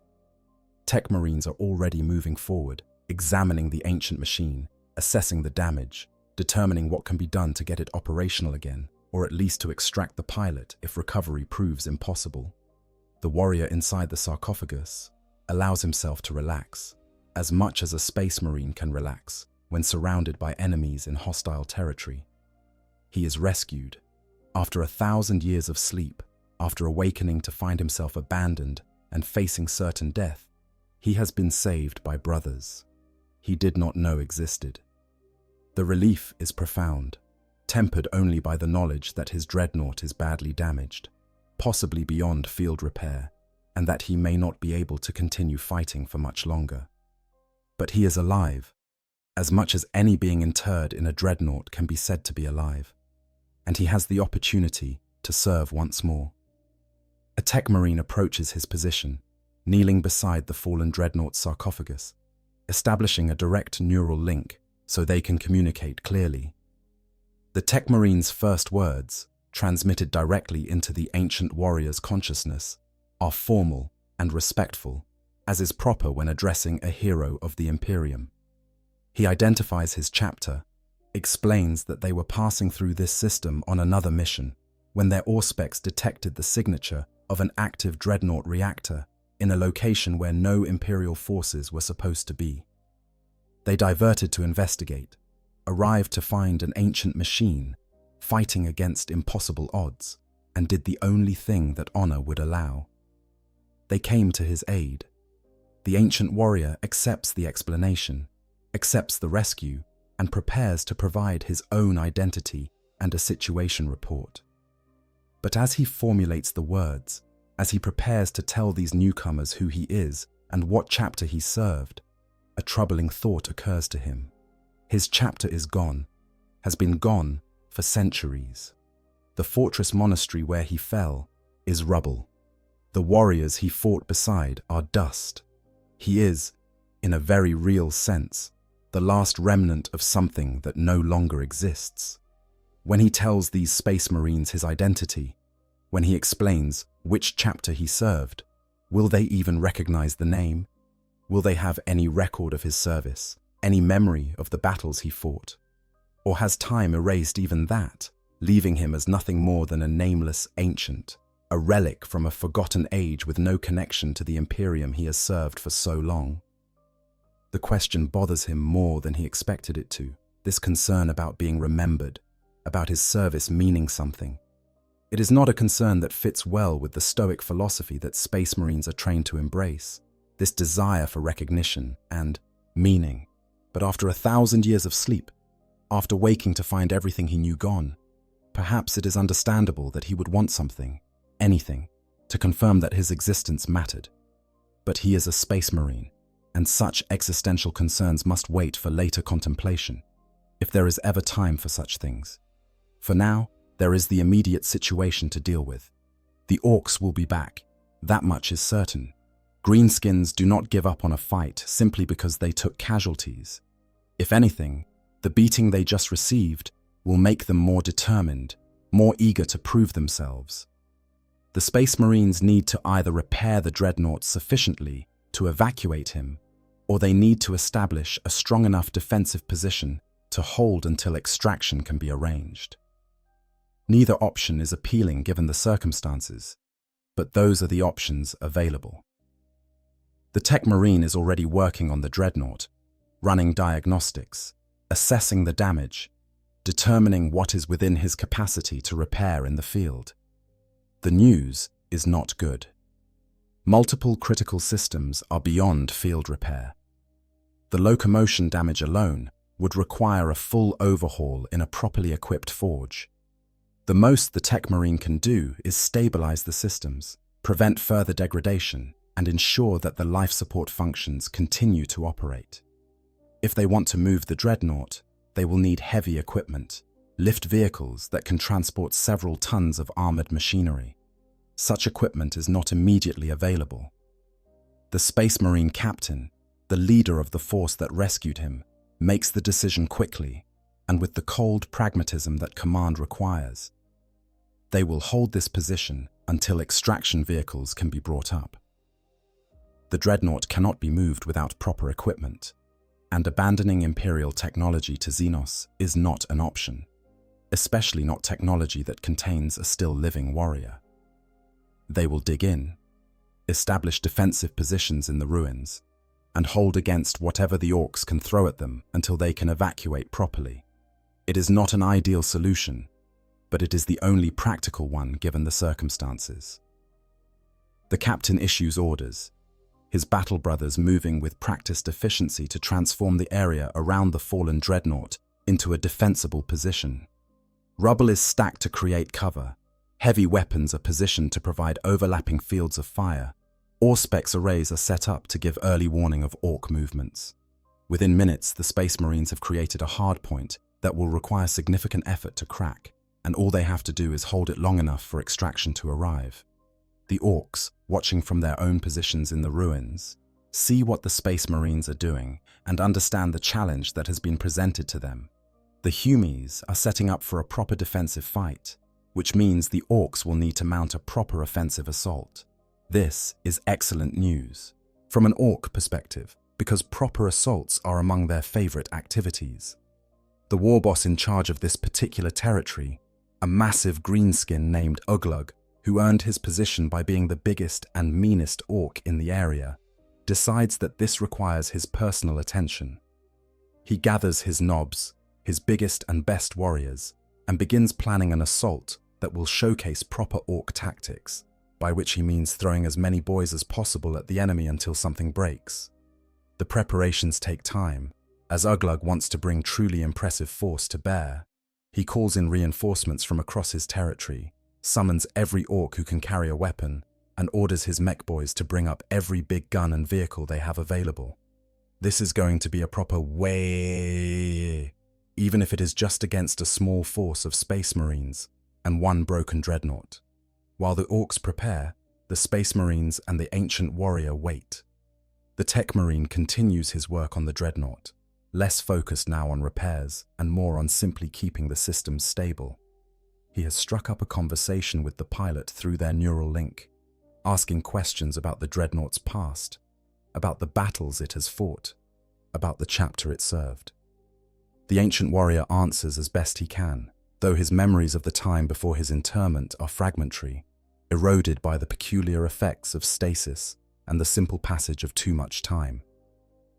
Tech Marines are already moving forward, examining the ancient machine, assessing the damage, determining what can be done to get it operational again, or at least to extract the pilot if recovery proves impossible. The warrior inside the sarcophagus allows himself to relax, as much as a Space Marine can relax when surrounded by enemies in hostile territory. He is rescued. After 1,000 years of sleep, after awakening to find himself abandoned and facing certain death, he has been saved by brothers he did not know existed. The relief is profound, tempered only by the knowledge that his Dreadnought is badly damaged, possibly beyond field repair, and that he may not be able to continue fighting for much longer. But he is alive, as much as any being interred in a Dreadnought can be said to be alive, and he has the opportunity to serve once more. A Tech Marine approaches his position, kneeling beside the fallen Dreadnought's sarcophagus, establishing a direct neural link so they can communicate clearly. The Tech Marine's first words, transmitted directly into the ancient warrior's consciousness, are formal and respectful, as is proper when addressing a hero of the Imperium. He identifies his chapter, explains that they were passing through this system on another mission when their Auspex detected the signature of an active Dreadnought reactor in a location where no Imperial forces were supposed to be. They diverted to investigate, arrived to find an ancient machine, fighting against impossible odds, and did the only thing that honor would allow. They came to his aid. The ancient warrior accepts the explanation, accepts the rescue, and prepares to provide his own identity and a situation report. But as he formulates the words, as he prepares to tell these newcomers who he is and what chapter he served, a troubling thought occurs to him. His chapter is gone, has been gone for centuries. The fortress monastery where he fell is rubble. The warriors he fought beside are dust. He is, in a very real sense, the last remnant of something that no longer exists. When he tells these Space Marines his identity, when he explains which chapter he served, will they even recognize the name? Will they have any record of his service, any memory of the battles he fought? Or has time erased even that, leaving him as nothing more than a nameless ancient, a relic from a forgotten age with no connection to the Imperium he has served for so long? The question bothers him more than he expected it to, this concern about being remembered, about his service meaning something. It is not a concern that fits well with the Stoic philosophy that Space Marines are trained to embrace, this desire for recognition and meaning. But after 1,000 years of sleep, after waking to find everything he knew gone, perhaps it is understandable that he would want something, anything, to confirm that his existence mattered. But he is a Space Marine, and such existential concerns must wait for later contemplation, if there is ever time for such things. For now, there is the immediate situation to deal with. The Orks will be back, that much is certain. Greenskins do not give up on a fight simply because they took casualties. If anything, the beating they just received will make them more determined, more eager to prove themselves. The Space Marines need to either repair the Dreadnought sufficiently to evacuate him, or they need to establish a strong enough defensive position to hold until extraction can be arranged. Neither option is appealing given the circumstances, but those are the options available. The Tech Marine is already working on the Dreadnought, running diagnostics, assessing the damage, determining what is within his capacity to repair in the field. The news is not good. Multiple critical systems are beyond field repair. The locomotion damage alone would require a full overhaul in a properly equipped forge. The most the Tech Marine can do is stabilize the systems, prevent further degradation, and ensure that the life support functions continue to operate. If they want to move the Dreadnought, they will need heavy equipment, lift vehicles that can transport several tons of armored machinery. Such equipment is not immediately available. The Space Marine captain, the leader of the force that rescued him, makes the decision quickly and with the cold pragmatism that command requires. They will hold this position until extraction vehicles can be brought up. The Dreadnought cannot be moved without proper equipment, and abandoning Imperial technology to Xenos is not an option, especially not technology that contains a still living warrior. They will dig in, establish defensive positions in the ruins, and hold against whatever the Orks can throw at them until they can evacuate properly. It is not an ideal solution, but it is the only practical one given the circumstances. The captain issues orders, his battle brothers moving with practiced efficiency to transform the area around the fallen Dreadnought into a defensible position. Rubble is stacked to create cover, heavy weapons are positioned to provide overlapping fields of fire, Auspex arrays are set up to give early warning of Ork movements. Within minutes, the Space Marines have created a hardpoint that will require significant effort to crack, and all they have to do is hold it long enough for extraction to arrive. The Orks, watching from their own positions in the ruins, see what the Space Marines are doing and understand the challenge that has been presented to them. The Humies are setting up for a proper defensive fight, which means the Orks will need to mount a proper offensive assault. This is excellent news from an Ork perspective, because proper assaults are among their favorite activities. The war boss in charge of this particular territory, a massive greenskin named Uglug, who earned his position by being the biggest and meanest Ork in the area, decides that this requires his personal attention. He gathers his nobs, his biggest and best warriors, and begins planning an assault that will showcase proper Ork tactics, by which he means throwing as many boys as possible at the enemy until something breaks. The preparations take time, as Uglug wants to bring truly impressive force to bear. He calls in reinforcements from across his territory, summons every Ork who can carry a weapon, and orders his mech boys to bring up every big gun and vehicle they have available. This is going to be a proper way, even if it is just against a small force of Space Marines and one broken Dreadnought. While the Orks prepare, the Space Marines and the Ancient Warrior wait. The Tech Marine continues his work on the Dreadnought, less focused now on repairs and more on simply keeping the systems stable. He has struck up a conversation with the pilot through their neural link, asking questions about the Dreadnought's past, about the battles it has fought, about the chapter it served. The Ancient Warrior answers as best he can, though his memories of the time before his interment are fragmentary, eroded by the peculiar effects of stasis and the simple passage of too much time.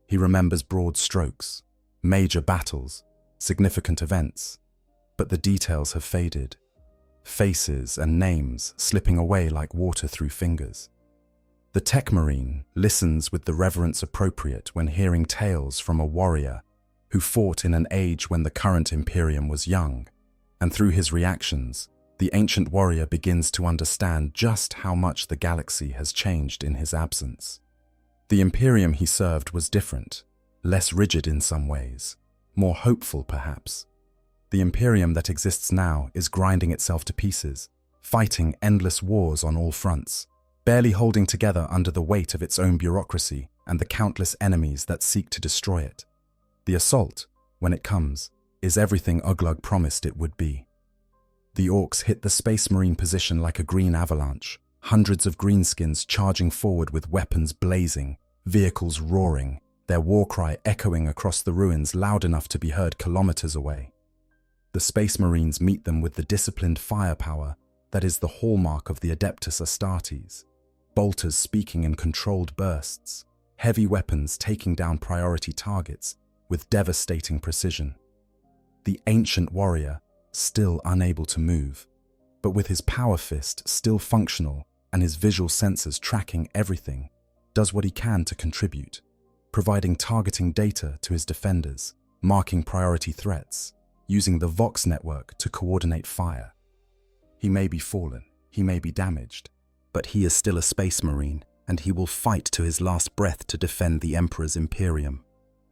He remembers broad strokes, major battles, significant events, but the details have faded, faces and names slipping away like water through fingers. The Tech Marine listens with the reverence appropriate when hearing tales from a warrior who fought in an age when the current Imperium was young, and through his reactions, the Ancient Warrior begins to understand just how much the galaxy has changed in his absence. The Imperium he served was different, less rigid in some ways, more hopeful perhaps. The Imperium that exists now is grinding itself to pieces, fighting endless wars on all fronts, barely holding together under the weight of its own bureaucracy and the countless enemies that seek to destroy it. The assault, when it comes, is everything Uglug promised it would be. The Orks hit the Space Marine position like a green avalanche, hundreds of greenskins charging forward with weapons blazing, vehicles roaring, their war cry echoing across the ruins loud enough to be heard kilometers away. The Space Marines meet them with the disciplined firepower that is the hallmark of the Adeptus Astartes, bolters speaking in controlled bursts, heavy weapons taking down priority targets with devastating precision. The ancient warrior, still unable to move, but with his power fist still functional and his visual sensors tracking everything, does what he can to contribute, providing targeting data to his defenders, marking priority threats, using the Vox network to coordinate fire. He may be fallen, he may be damaged, but he is still a space marine, and he will fight to his last breath to defend the Emperor's Imperium.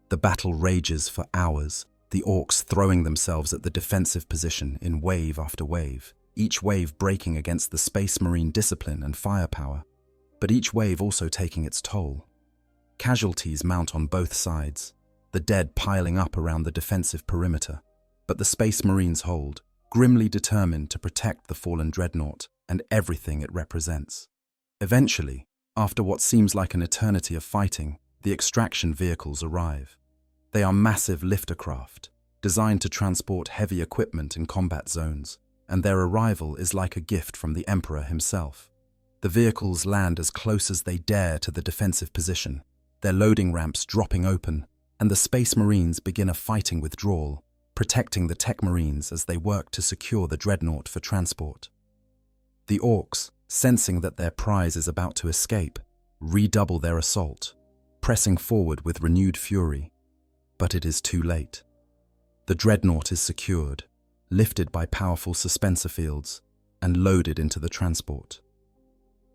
The battle rages for hours, the Orks throwing themselves at the defensive position in wave after wave, each wave breaking against the space marine discipline and firepower, but each wave also taking its toll. Casualties mount on both sides, the dead piling up around the defensive perimeter, but the space marines hold, grimly determined to protect the fallen Dreadnought and everything it represents. Eventually, after what seems like an eternity of fighting, the extraction vehicles arrive. They are massive lifter craft, designed to transport heavy equipment in combat zones, and their arrival is like a gift from the Emperor himself. The vehicles land as close as they dare to the defensive position, their loading ramps dropping open, and the Space Marines begin a fighting withdrawal, protecting the Tech Marines as they work to secure the Dreadnought for transport. The Orks, sensing that their prize is about to escape, redouble their assault, pressing forward with renewed fury. But it is too late. The Dreadnought is secured, lifted by powerful suspensor fields, and loaded into the transport.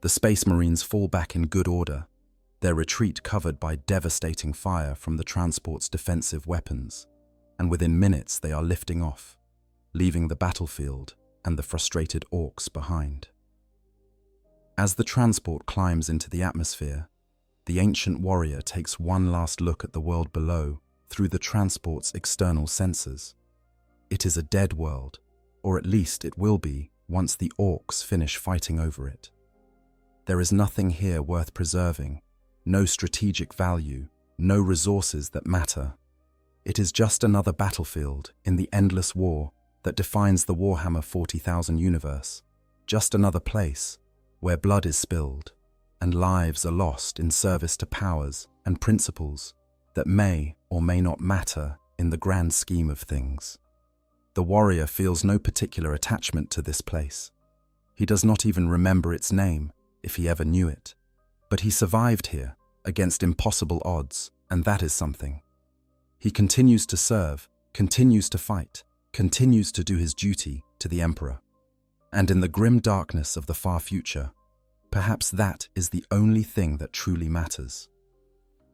The Space Marines fall back in good order, their retreat covered by devastating fire from the transport's defensive weapons, and within minutes they are lifting off, leaving the battlefield and the frustrated Orks behind. As the transport climbs into the atmosphere, the ancient warrior takes one last look at the world below through the transport's external sensors. It is a dead world, or at least it will be once the Orks finish fighting over it. There is nothing here worth preserving, no strategic value, no resources that matter. It is just another battlefield in the endless war that defines the Warhammer 40,000 universe, just another place where blood is spilled and lives are lost in service to powers and principles that may or may not matter in the grand scheme of things. The warrior feels no particular attachment to this place. He does not even remember its name, if he ever knew it. But he survived here, against impossible odds, and that is something. He continues to serve, continues to fight, continues to do his duty to the Emperor. And in the grim darkness of the far future, perhaps that is the only thing that truly matters.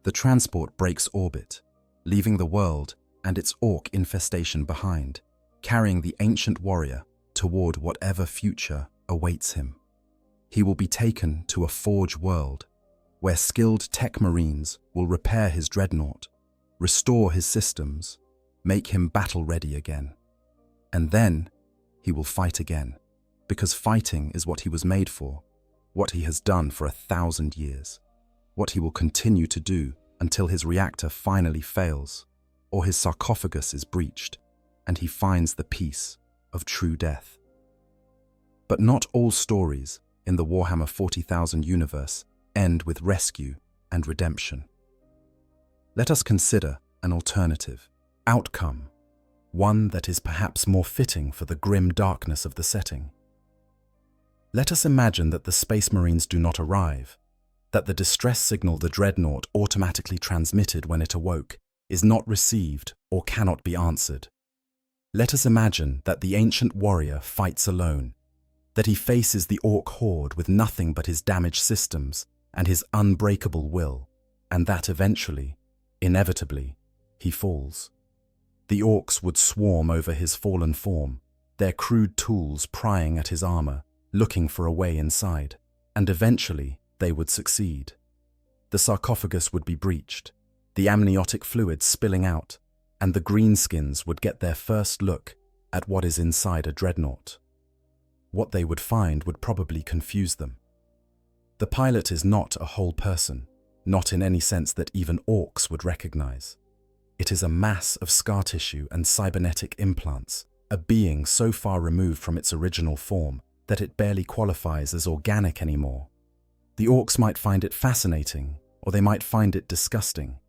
The transport breaks orbit, leaving the world and its Ork infestation behind, carrying the ancient warrior toward whatever future awaits him. He will be taken to a forge world, where skilled Tech Marines will repair his Dreadnought, restore his systems, make him battle-ready again. And then he will fight again, because fighting is what he was made for, what he has done for 1,000 years, what he will continue to do until his reactor finally fails, or his sarcophagus is breached, and he finds the peace of true death. But not all stories in the Warhammer 40,000 universe end with rescue and redemption. Let us consider an alternative outcome, one that is perhaps more fitting for the grim darkness of the setting. Let us imagine that the Space Marines do not arrive, that the distress signal the Dreadnought automatically transmitted when it awoke is not received or cannot be answered. Let us imagine that the ancient warrior fights alone, that he faces the Ork horde with nothing but his damaged systems and his unbreakable will, and that eventually, inevitably, he falls. The Orks would swarm over his fallen form, their crude tools prying at his armor, looking for a way inside, and eventually they would succeed. The sarcophagus would be breached, the amniotic fluid spilling out, and the greenskins would get their first look at what is inside a Dreadnought. What they would find would probably confuse them. The pilot is not a whole person, not in any sense that even Orks would recognize. It is a mass of scar tissue and cybernetic implants, a being so far removed from its original form that it barely qualifies as organic anymore. The Orks might find it fascinating, or they might find it disgusting.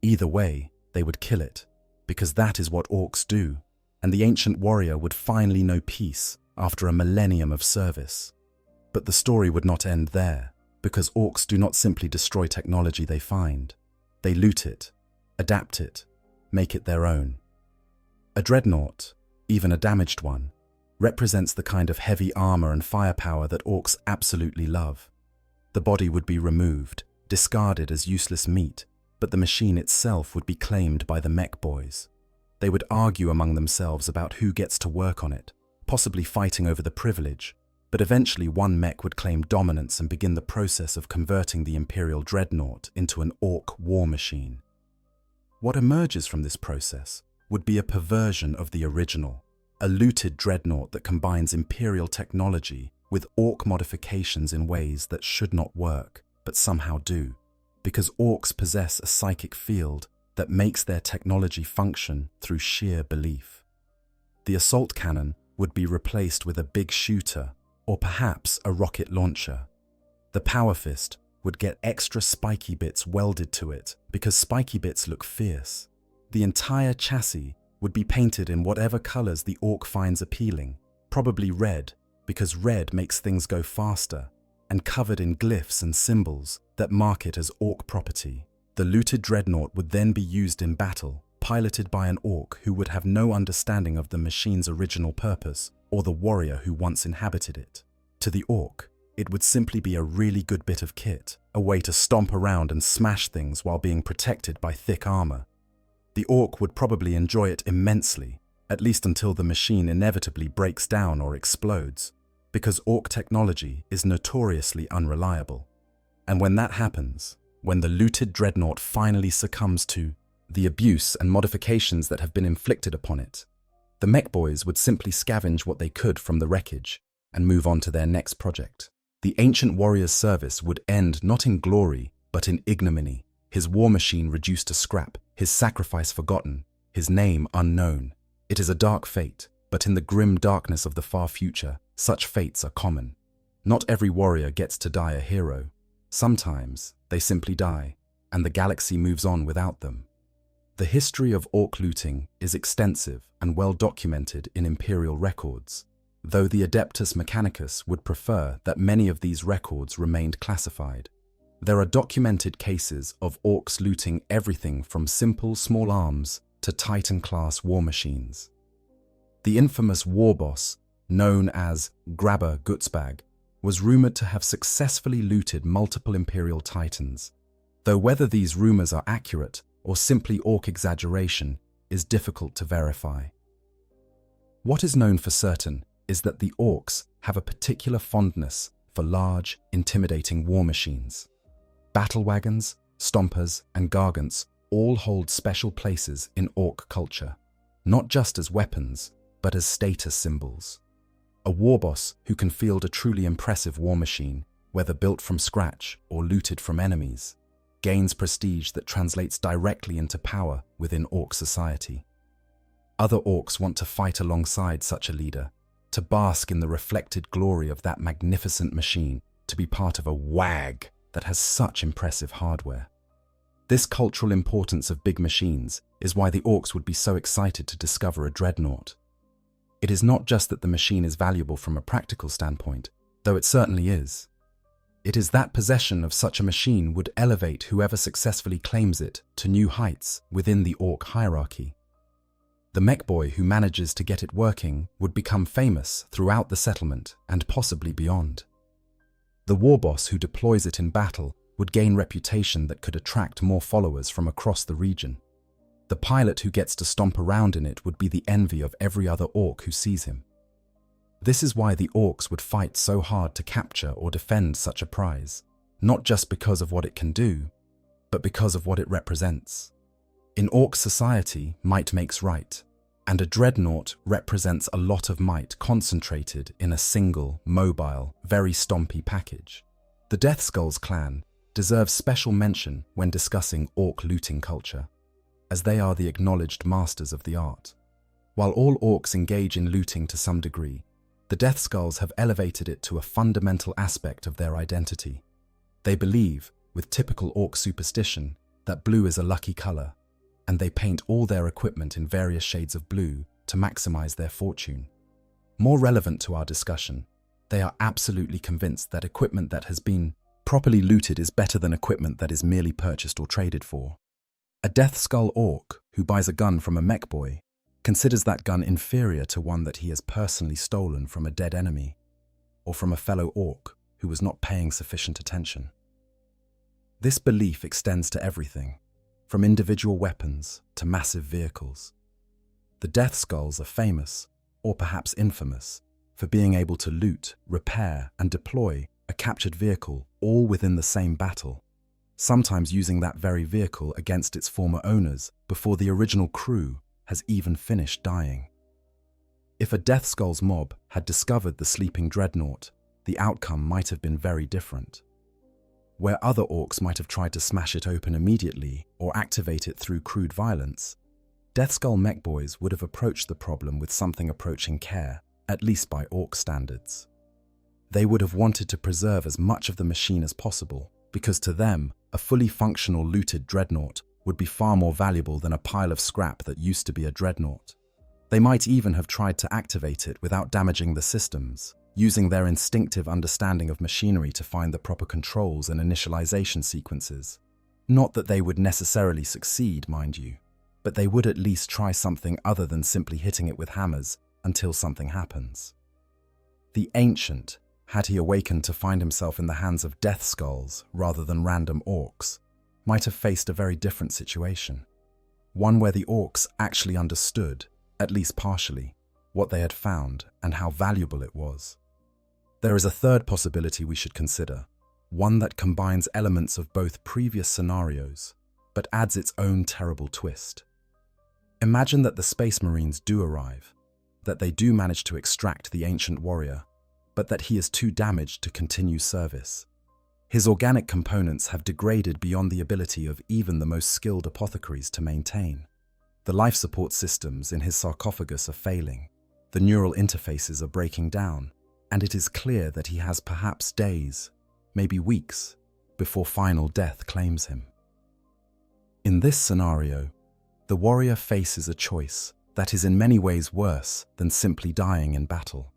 Either way, they would kill it, because that is what Orks do. and the ancient warrior would finally know peace after a millennium of service. But the story would not end there, because orcs do not simply destroy technology they find. They loot it, adapt it, make it their own. A dreadnought, even a damaged one, represents the kind of heavy armor and firepower that orcs absolutely love. The body would be removed, discarded as useless meat, but the machine itself would be claimed by the mech boys. They would argue among themselves about who gets to work on it, possibly fighting over the privilege, but eventually one mech would claim dominance and begin the process of converting the Imperial Dreadnought into an orc war machine. What emerges from this process would be a perversion of the original, a looted dreadnought that combines Imperial technology with orc modifications in ways that should not work, but somehow do, because orcs possess a psychic field that makes their technology function through sheer belief. The assault cannon would be replaced with a big shooter, or perhaps a rocket launcher. The power fist would get extra spiky bits welded to it because spiky bits look fierce. The entire chassis would be painted in whatever colors the orc finds appealing, probably red because red makes things go faster, and covered in glyphs and symbols that mark it as orc property. The looted dreadnought would then be used in battle, piloted by an orc who would have no understanding of the machine's original purpose or the warrior who once inhabited it. To the orc, it would simply be a really good bit of kit, a way to stomp around and smash things while being protected by thick armor. The orc would probably enjoy it immensely, at least until the machine inevitably breaks down or explodes, because orc technology is notoriously unreliable. And when that happens, when the looted dreadnought finally succumbs to the abuse and modifications that have been inflicted upon it, the mech boys would simply scavenge what they could from the wreckage and move on to their next project. The ancient warrior's service would end not in glory, but in ignominy, his war machine reduced to scrap, his sacrifice forgotten, his name unknown. It is a dark fate, but in the grim darkness of the far future, such fates are common. Not every warrior gets to die a hero. Sometimes they simply die, and the galaxy moves on without them. The history of orc looting is extensive and well documented in Imperial records, though the Adeptus Mechanicus would prefer that many of these records remained classified. There are documented cases of orcs looting everything from simple small arms to Titan-class war machines. The infamous war boss, known as Grabber Gutsbag, was rumored to have successfully looted multiple Imperial Titans, though whether these rumors are accurate or simply orc exaggeration is difficult to verify. What is known for certain is that the orcs have a particular fondness for large, intimidating war machines. Battle wagons, stompers, and gargants all hold special places in orc culture, not just as weapons, but as status symbols. A war boss who can field a truly impressive war machine, whether built from scratch or looted from enemies, gains prestige that translates directly into power within orc society. Other orcs want to fight alongside such a leader, to bask in the reflected glory of that magnificent machine, to be part of a wag that has such impressive hardware. This cultural importance of big machines is why the orcs would be so excited to discover a dreadnought. It is not just that the machine is valuable from a practical standpoint, though it certainly is. It is that possession of such a machine would elevate whoever successfully claims it to new heights within the orc hierarchy. The mech boy who manages to get it working would become famous throughout the settlement and possibly beyond. The war boss who deploys it in battle would gain reputation that could attract more followers from across the region. The pilot who gets to stomp around in it would be the envy of every other orc who sees him. This is why the orcs would fight so hard to capture or defend such a prize, not just because of what it can do, but because of what it represents. In orc society, might makes right, and a dreadnought represents a lot of might concentrated in a single, mobile, very stompy package. The Death Skulls clan deserves special mention when discussing orc looting culture, as they are the acknowledged masters of the art. While all orcs engage in looting to some degree, the Death Skulls have elevated it to a fundamental aspect of their identity. They believe, with typical orc superstition, that blue is a lucky color, and they paint all their equipment in various shades of blue to maximize their fortune. More relevant to our discussion, they are absolutely convinced that equipment that has been properly looted is better than equipment that is merely purchased or traded for. A Death Skull Ork who buys a gun from a mech boy considers that gun inferior to one that he has personally stolen from a dead enemy, or from a fellow Ork who was not paying sufficient attention. This belief extends to everything, from individual weapons to massive vehicles. The Death Skulls are famous, or perhaps infamous, for being able to loot, repair, and deploy a captured vehicle all within the same battle, sometimes using that very vehicle against its former owners before the original crew has even finished dying. If a Death Skull's mob had discovered the sleeping Dreadnought, the outcome might have been very different. Where other Orks might have tried to smash it open immediately or activate it through crude violence, Death Skull mech boys would have approached the problem with something approaching care, at least by Ork standards. They would have wanted to preserve as much of the machine as possible, because to them, a fully functional looted Dreadnought would be far more valuable than a pile of scrap that used to be a Dreadnought. They might even have tried to activate it without damaging the systems, using their instinctive understanding of machinery to find the proper controls and initialization sequences. Not that they would necessarily succeed, mind you, but they would at least try something other than simply hitting it with hammers until something happens. The Ancient, had he awakened to find himself in the hands of Death Skulls rather than random Orks, might have faced a very different situation. One where the Orks actually understood, at least partially, what they had found and how valuable it was. There is a third possibility we should consider, one that combines elements of both previous scenarios, but adds its own terrible twist. Imagine that the Space Marines do arrive, that they do manage to extract the Ancient Warrior, but that he is too damaged to continue service. His organic components have degraded beyond the ability of even the most skilled apothecaries to maintain. The life support systems in his sarcophagus are failing, the neural interfaces are breaking down, and it is clear that he has perhaps days, maybe weeks, before final death claims him. In this scenario, the warrior faces a choice that is in many ways worse than simply dying in battle.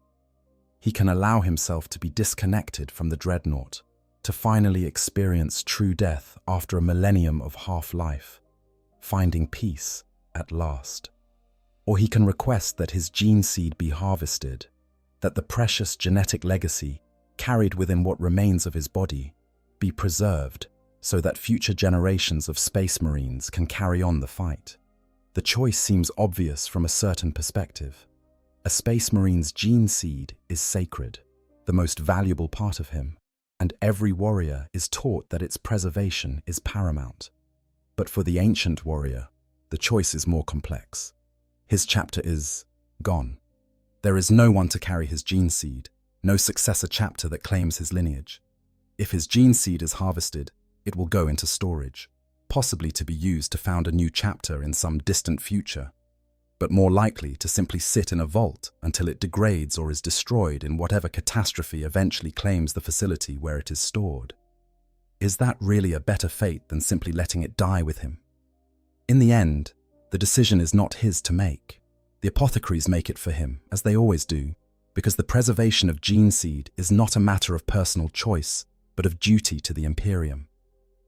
He can allow himself to be disconnected from the Dreadnought, to finally experience true death after a millennium of half-life, finding peace at last. Or he can request that his gene seed be harvested, that the precious genetic legacy carried within what remains of his body be preserved so that future generations of Space Marines can carry on the fight. The choice seems obvious from a certain perspective. A Space Marine's gene seed is sacred, the most valuable part of him, and every warrior is taught that its preservation is paramount. But for the Ancient Warrior, the choice is more complex. His chapter is gone. There is no one to carry his gene seed, no successor chapter that claims his lineage. If his gene seed is harvested, it will go into storage, possibly to be used to found a new chapter in some distant future, but more likely to simply sit in a vault until it degrades or is destroyed in whatever catastrophe eventually claims the facility where it is stored. Is that really a better fate than simply letting it die with him? In the end, the decision is not his to make. The apothecaries make it for him, as they always do, because the preservation of gene seed is not a matter of personal choice, but of duty to the Imperium.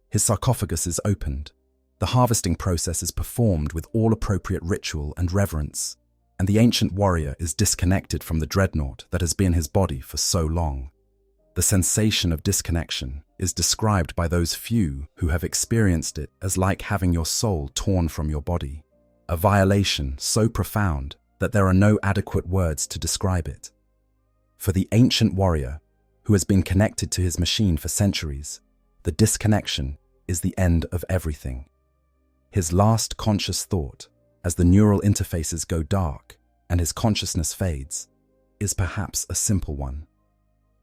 His sarcophagus is opened. The harvesting process is performed with all appropriate ritual and reverence, and the Ancient Warrior is disconnected from the Dreadnought that has been his body for so long. The sensation of disconnection is described by those few who have experienced it as like having your soul torn from your body, a violation so profound that there are no adequate words to describe it. For the Ancient Warrior, who has been connected to his machine for centuries, the disconnection is the end of everything. His last conscious thought, as the neural interfaces go dark and his consciousness fades, is perhaps a simple one.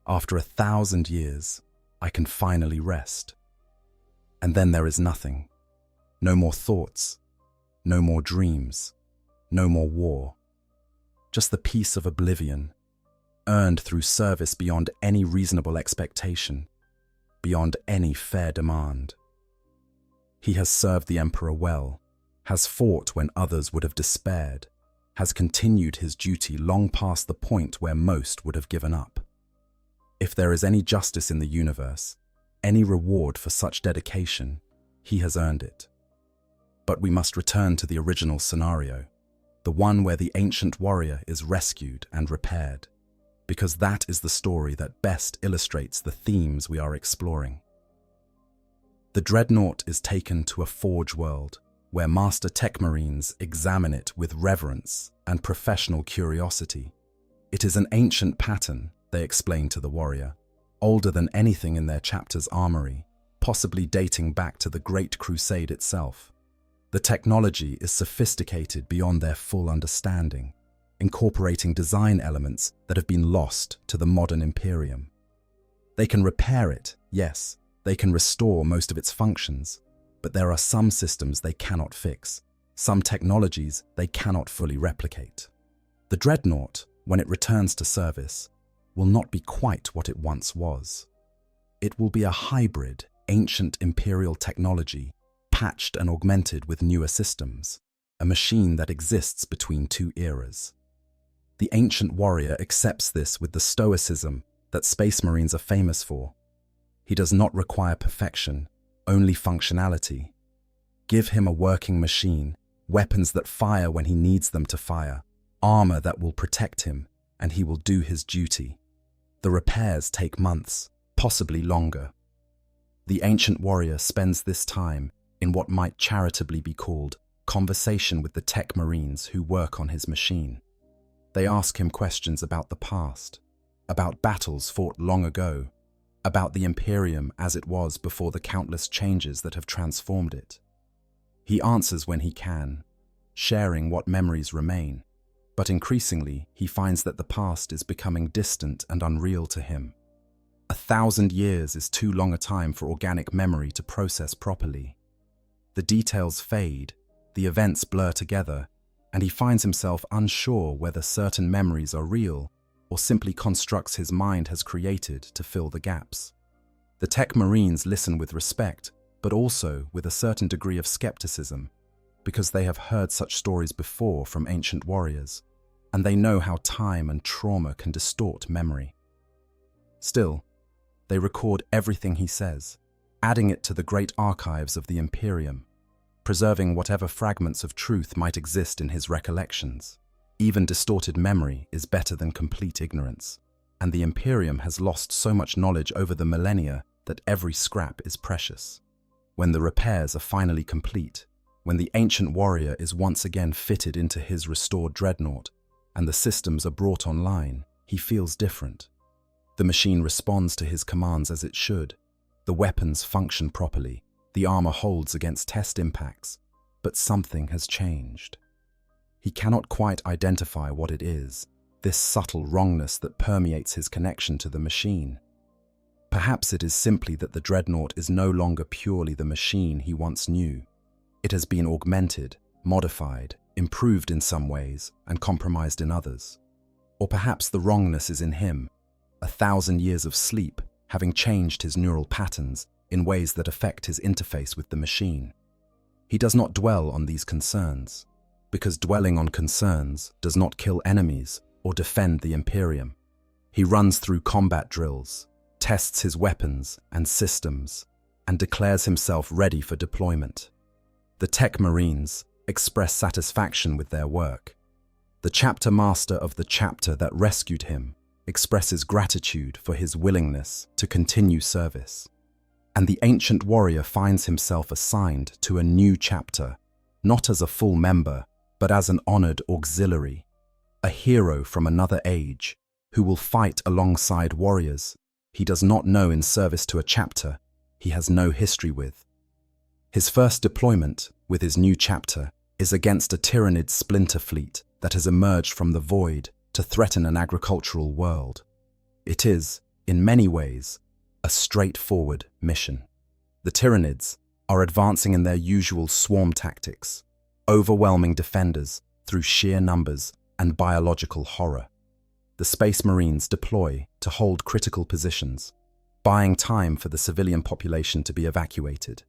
After 1,000 years, I can finally rest. And then there is nothing. No more thoughts, no more dreams, no more war. Just the peace of oblivion, earned through service beyond any reasonable expectation, beyond any fair demand. He has served the Emperor well, has fought when others would have despaired, has continued his duty long past the point where most would have given up. If there is any justice in the universe, any reward for such dedication, he has earned it. But we must return to the original scenario, the one where the ancient warrior is rescued and repaired, because that is the story that best illustrates the themes we are exploring. The Dreadnought is taken to a forge world, where master tech marines examine it with reverence and professional curiosity. It is an ancient pattern, they explain to the warrior, older than anything in their chapter's armory, possibly dating back to the Great Crusade itself. The technology is sophisticated beyond their full understanding, incorporating design elements that have been lost to the modern Imperium. They can repair it, yes, they can restore most of its functions, but there are some systems they cannot fix, some technologies they cannot fully replicate. The Dreadnought, when it returns to service, will not be quite what it once was. It will be a hybrid, ancient Imperial technology, patched and augmented with newer systems, a machine that exists between two eras. The ancient warrior accepts this with the stoicism that Space Marines are famous for. He does not require perfection, only functionality. Give him a working machine, weapons that fire when he needs them to fire, armor that will protect him, and he will do his duty. The repairs take months, possibly longer. The ancient warrior spends this time in what might charitably be called conversation with the tech marines who work on his machine. They ask him questions about the past, about battles fought long ago, about the Imperium as it was before the countless changes that have transformed it. He answers when he can, sharing what memories remain, but increasingly he finds that the past is becoming distant and unreal to him. 1,000 years is too long a time for organic memory to process properly. The details fade, the events blur together, and he finds himself unsure whether certain memories are real or simply constructs his mind has created to fill the gaps. The tech marines listen with respect, but also with a certain degree of skepticism, because they have heard such stories before from ancient warriors, and they know how time and trauma can distort memory. Still, they record everything he says, adding it to the great archives of the Imperium, preserving whatever fragments of truth might exist in his recollections. Even distorted memory is better than complete ignorance, and the Imperium has lost so much knowledge over the millennia that every scrap is precious. When the repairs are finally complete, when the ancient warrior is once again fitted into his restored Dreadnought, and the systems are brought online, he feels different. The machine responds to his commands as it should. The weapons function properly, the armor holds against test impacts, but something has changed. He cannot quite identify what it is, this subtle wrongness that permeates his connection to the machine. Perhaps it is simply that the Dreadnought is no longer purely the machine he once knew. It has been augmented, modified, improved in some ways, and compromised in others. Or perhaps the wrongness is in him, 1,000 years of sleep having changed his neural patterns in ways that affect his interface with the machine. He does not dwell on these concerns, because dwelling on concerns does not kill enemies or defend the Imperium. He runs through combat drills, tests his weapons and systems, and declares himself ready for deployment. The tech marines express satisfaction with their work. The chapter master of the chapter that rescued him expresses gratitude for his willingness to continue service. And the ancient warrior finds himself assigned to a new chapter, not as a full member, but as an honored auxiliary, a hero from another age who will fight alongside warriors he does not know in service to a chapter he has no history with. His first deployment with his new chapter is against a Tyranid splinter fleet that has emerged from the void to threaten an agricultural world. It is, in many ways, a straightforward mission. The Tyranids are advancing in their usual swarm tactics, overwhelming defenders through sheer numbers and biological horror. The Space Marines deploy to hold critical positions, buying time for the civilian population to be evacuated.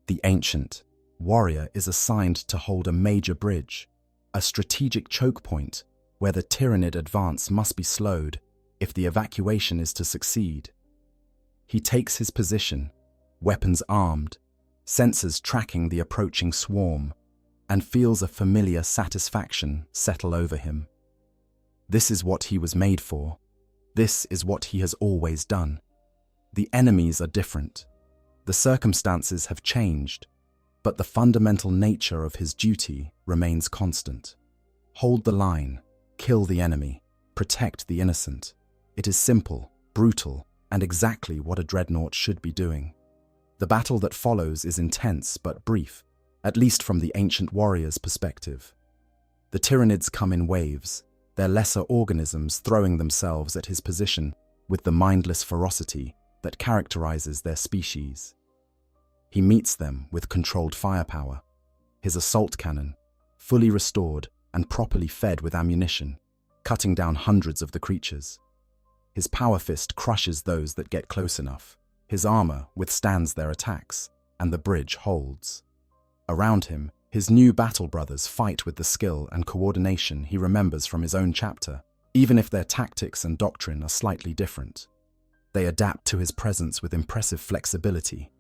The ancient warrior is assigned to hold a major bridge, a strategic choke point where the Tyranid advance must be slowed if the evacuation is to succeed. He takes his position, weapons armed, sensors tracking the approaching swarm, and feels a familiar satisfaction settle over him. This is what he was made for. This is what he has always done. The enemies are different. The circumstances have changed, but the fundamental nature of his duty remains constant. Hold the line, kill the enemy, protect the innocent. It is simple, brutal, and exactly what a dreadnought should be doing. The battle that follows is intense but brief, at least from the ancient warrior's perspective. The Tyranids come in waves, their lesser organisms throwing themselves at his position with the mindless ferocity that characterizes their species. He meets them with controlled firepower, his assault cannon, fully restored and properly fed with ammunition, cutting down hundreds of the creatures. His power fist crushes those that get close enough. His armor withstands their attacks, and the bridge holds. Around him, his new battle brothers fight with the skill and coordination he remembers from his own chapter, even if their tactics and doctrine are slightly different. They adapt to his presence with impressive flexibility,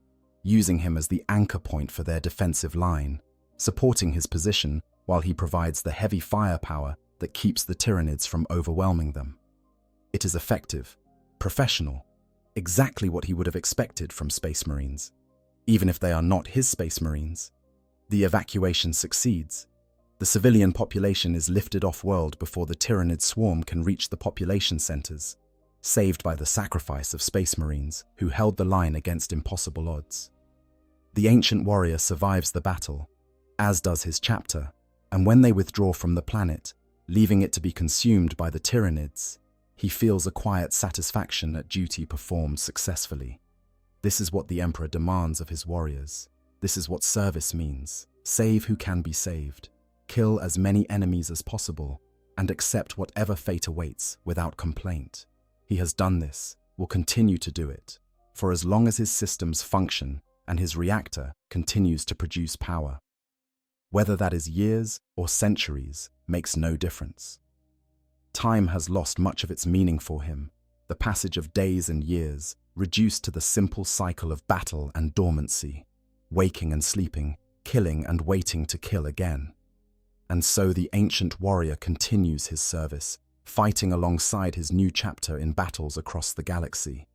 using him as the anchor point for their defensive line, supporting his position while he provides the heavy firepower that keeps the Tyranids from overwhelming them. It is effective, professional, exactly what he would have expected from Space Marines. Even if they are not his Space Marines, the evacuation succeeds. The civilian population is lifted off-world before the Tyranid swarm can reach the population centers, saved by the sacrifice of Space Marines who held the line against impossible odds. The ancient warrior survives the battle, as does his chapter, and when they withdraw from the planet, leaving it to be consumed by the Tyranids, he feels a quiet satisfaction at duty performed successfully. This is what the Emperor demands of his warriors. This is what service means. Save who can be saved, kill as many enemies as possible, and accept whatever fate awaits without complaint. He has done this, will continue to do it, for as long as his systems function and his reactor continues to produce power. Whether that is years or centuries makes no difference. Time has lost much of its meaning for him, the passage of days and years reduced to the simple cycle of battle and dormancy, waking and sleeping, killing and waiting to kill again. And so the ancient warrior continues his service, fighting alongside his new chapter in battles across the galaxy.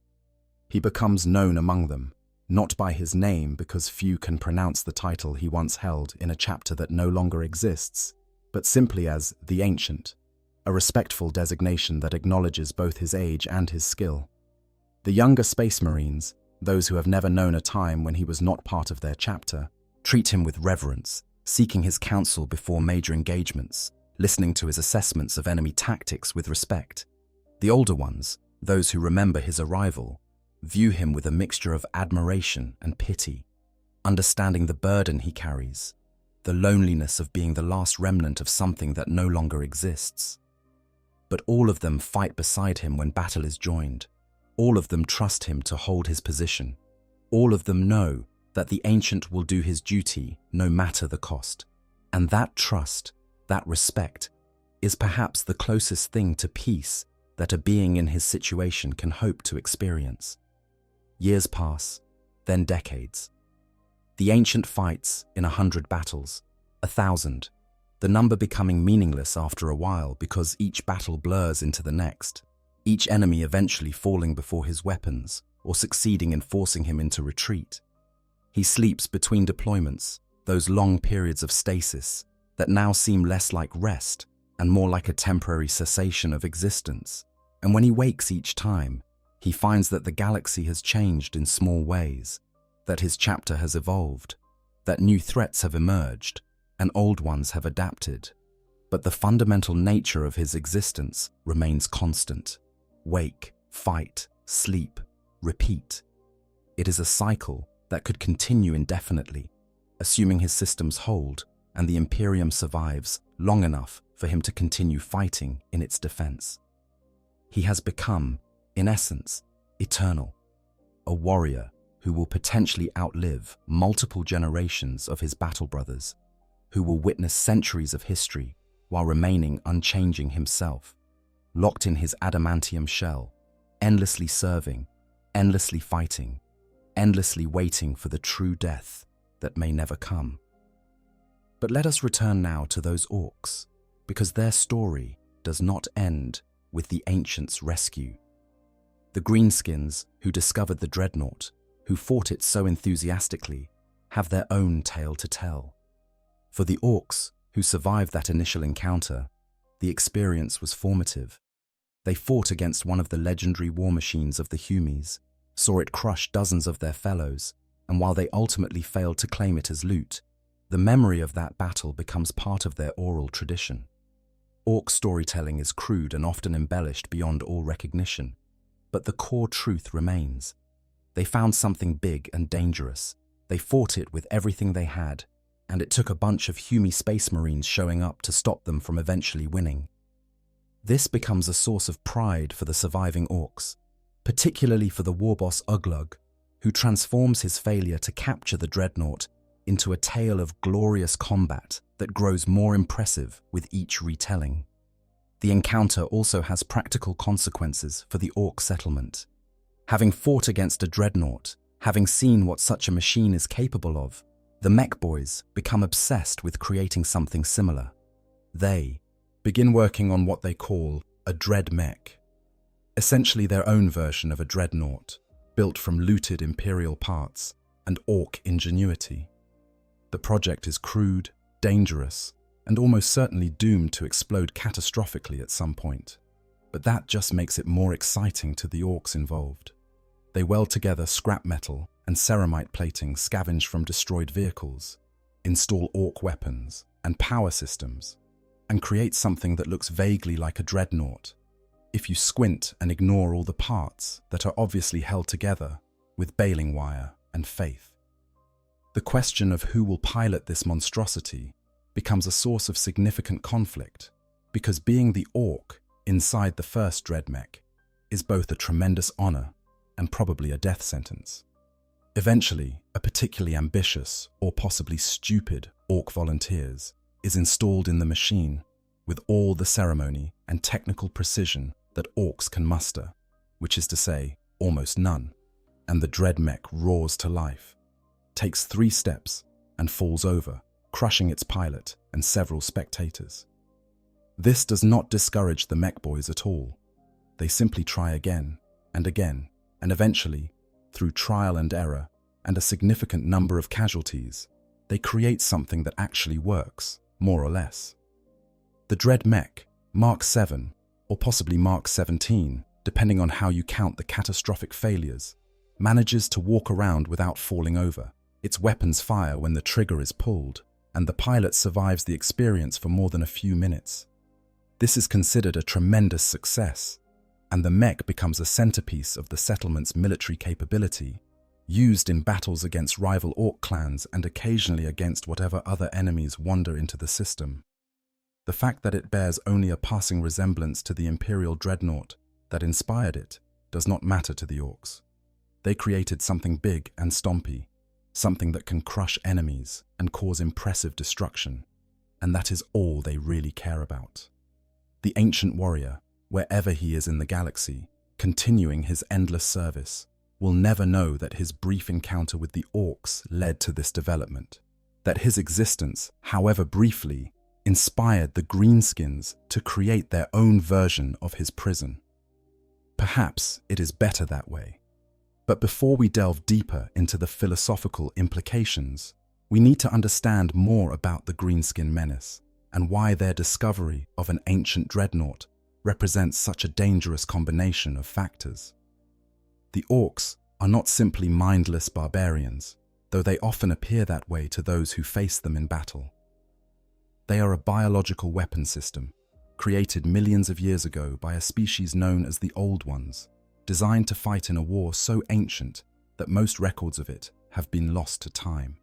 He becomes known among them, not by his name because few can pronounce the title he once held in a chapter that no longer exists, but simply as the Ancient, a respectful designation that acknowledges both his age and his skill. The younger Space Marines, those who have never known a time when he was not part of their chapter, treat him with reverence, seeking his counsel before major engagements, listening to his assessments of enemy tactics with respect. The older ones, those who remember his arrival, view him with a mixture of admiration and pity, understanding the burden he carries, the loneliness of being the last remnant of something that no longer exists. But all of them fight beside him when battle is joined. All of them trust him to hold his position. All of them know that the Ancient will do his duty no matter the cost. And that trust, that respect, is perhaps the closest thing to peace that a being in his situation can hope to experience. Years pass, then decades. The Ancient fights in 100 battles, 1,000, the number becoming meaningless after a while because each battle blurs into the next, each enemy eventually falling before his weapons or succeeding in forcing him into retreat. He sleeps between deployments, those long periods of stasis that now seem less like rest and more like a temporary cessation of existence. And when he wakes each time, he finds that the galaxy has changed in small ways, that his chapter has evolved, that new threats have emerged, and old ones have adapted. But the fundamental nature of his existence remains constant. Wake, fight, sleep, repeat. It is a cycle that could continue indefinitely, assuming his systems hold and the Imperium survives long enough for him to continue fighting in its defense. He has become, in essence, eternal, a warrior who will potentially outlive multiple generations of his battle brothers, who will witness centuries of history while remaining unchanging himself, locked in his adamantium shell, endlessly serving, endlessly fighting, endlessly waiting for the true death that may never come. But let us return now to those orcs, because their story does not end with the ancients' rescue. The greenskins who discovered the Dreadnought, who fought it so enthusiastically, have their own tale to tell. For the orcs who survived that initial encounter, the experience was formative. They fought against one of the legendary war machines of the Humies, saw it crush dozens of their fellows, and while they ultimately failed to claim it as loot, the memory of that battle becomes part of their oral tradition. Orc storytelling is crude and often embellished beyond all recognition, but the core truth remains. They found something big and dangerous. They fought it with everything they had, and it took a bunch of Humie space marines showing up to stop them from eventually winning. This becomes a source of pride for the surviving orcs, particularly for the warboss Uglug, who transforms his failure to capture the Dreadnought into a tale of glorious combat that grows more impressive with each retelling. The encounter also has practical consequences for the orc settlement. Having fought against a Dreadnought, having seen what such a machine is capable of, the mech boys become obsessed with creating something similar. They begin working on what they call a dread mech, essentially their own version of a Dreadnought, built from looted Imperial parts and orc ingenuity. The project is crude, dangerous, and almost certainly doomed to explode catastrophically at some point. But that just makes it more exciting to the orcs involved. They weld together scrap metal and ceramite plating scavenged from destroyed vehicles, install orc weapons and power systems, and create something that looks vaguely like a Dreadnought, if you squint and ignore all the parts that are obviously held together with baling wire and faith. The question of who will pilot this monstrosity becomes a source of significant conflict, because being the orc inside the first Dreadmech is both a tremendous honor and probably a death sentence. Eventually, a particularly ambitious or possibly stupid orc volunteers is installed in the machine with all the ceremony and technical precision that orcs can muster, which is to say, almost none, and the Dreadmech roars to life, takes 3 steps and falls over, crushing its pilot and several spectators. This does not discourage the mech boys at all. They simply try again, and eventually, through trial and error and a significant number of casualties, they create something that actually works, more or less. The Dreadmech, Mark 7, or possibly Mark 17, depending on how you count the catastrophic failures, manages to walk around without falling over. Its weapons fire when the trigger is pulled, and the pilot survives the experience for more than a few minutes. This is considered a tremendous success, and the mech becomes a centerpiece of the settlement's military capability, used in battles against rival orc clans and occasionally against whatever other enemies wander into the system. The fact that it bears only a passing resemblance to the Imperial Dreadnought that inspired it does not matter to the orcs. They created something big and stompy, something that can crush enemies and cause impressive destruction, and that is all they really care about. The ancient warrior, wherever he is in the galaxy, continuing his endless service, will never know that his brief encounter with the orcs led to this development, that his existence, however briefly, inspired the greenskins to create their own version of his prison. Perhaps it is better that way. But before we delve deeper into the philosophical implications, we need to understand more about the greenskin menace and why their discovery of an ancient Dreadnought represents such a dangerous combination of factors. The orcs are not simply mindless barbarians, though they often appear that way to those who face them in battle. They are a biological weapon system, created millions of years ago by a species known as the Old Ones, designed to fight in a war so ancient that most records of it have been lost to time.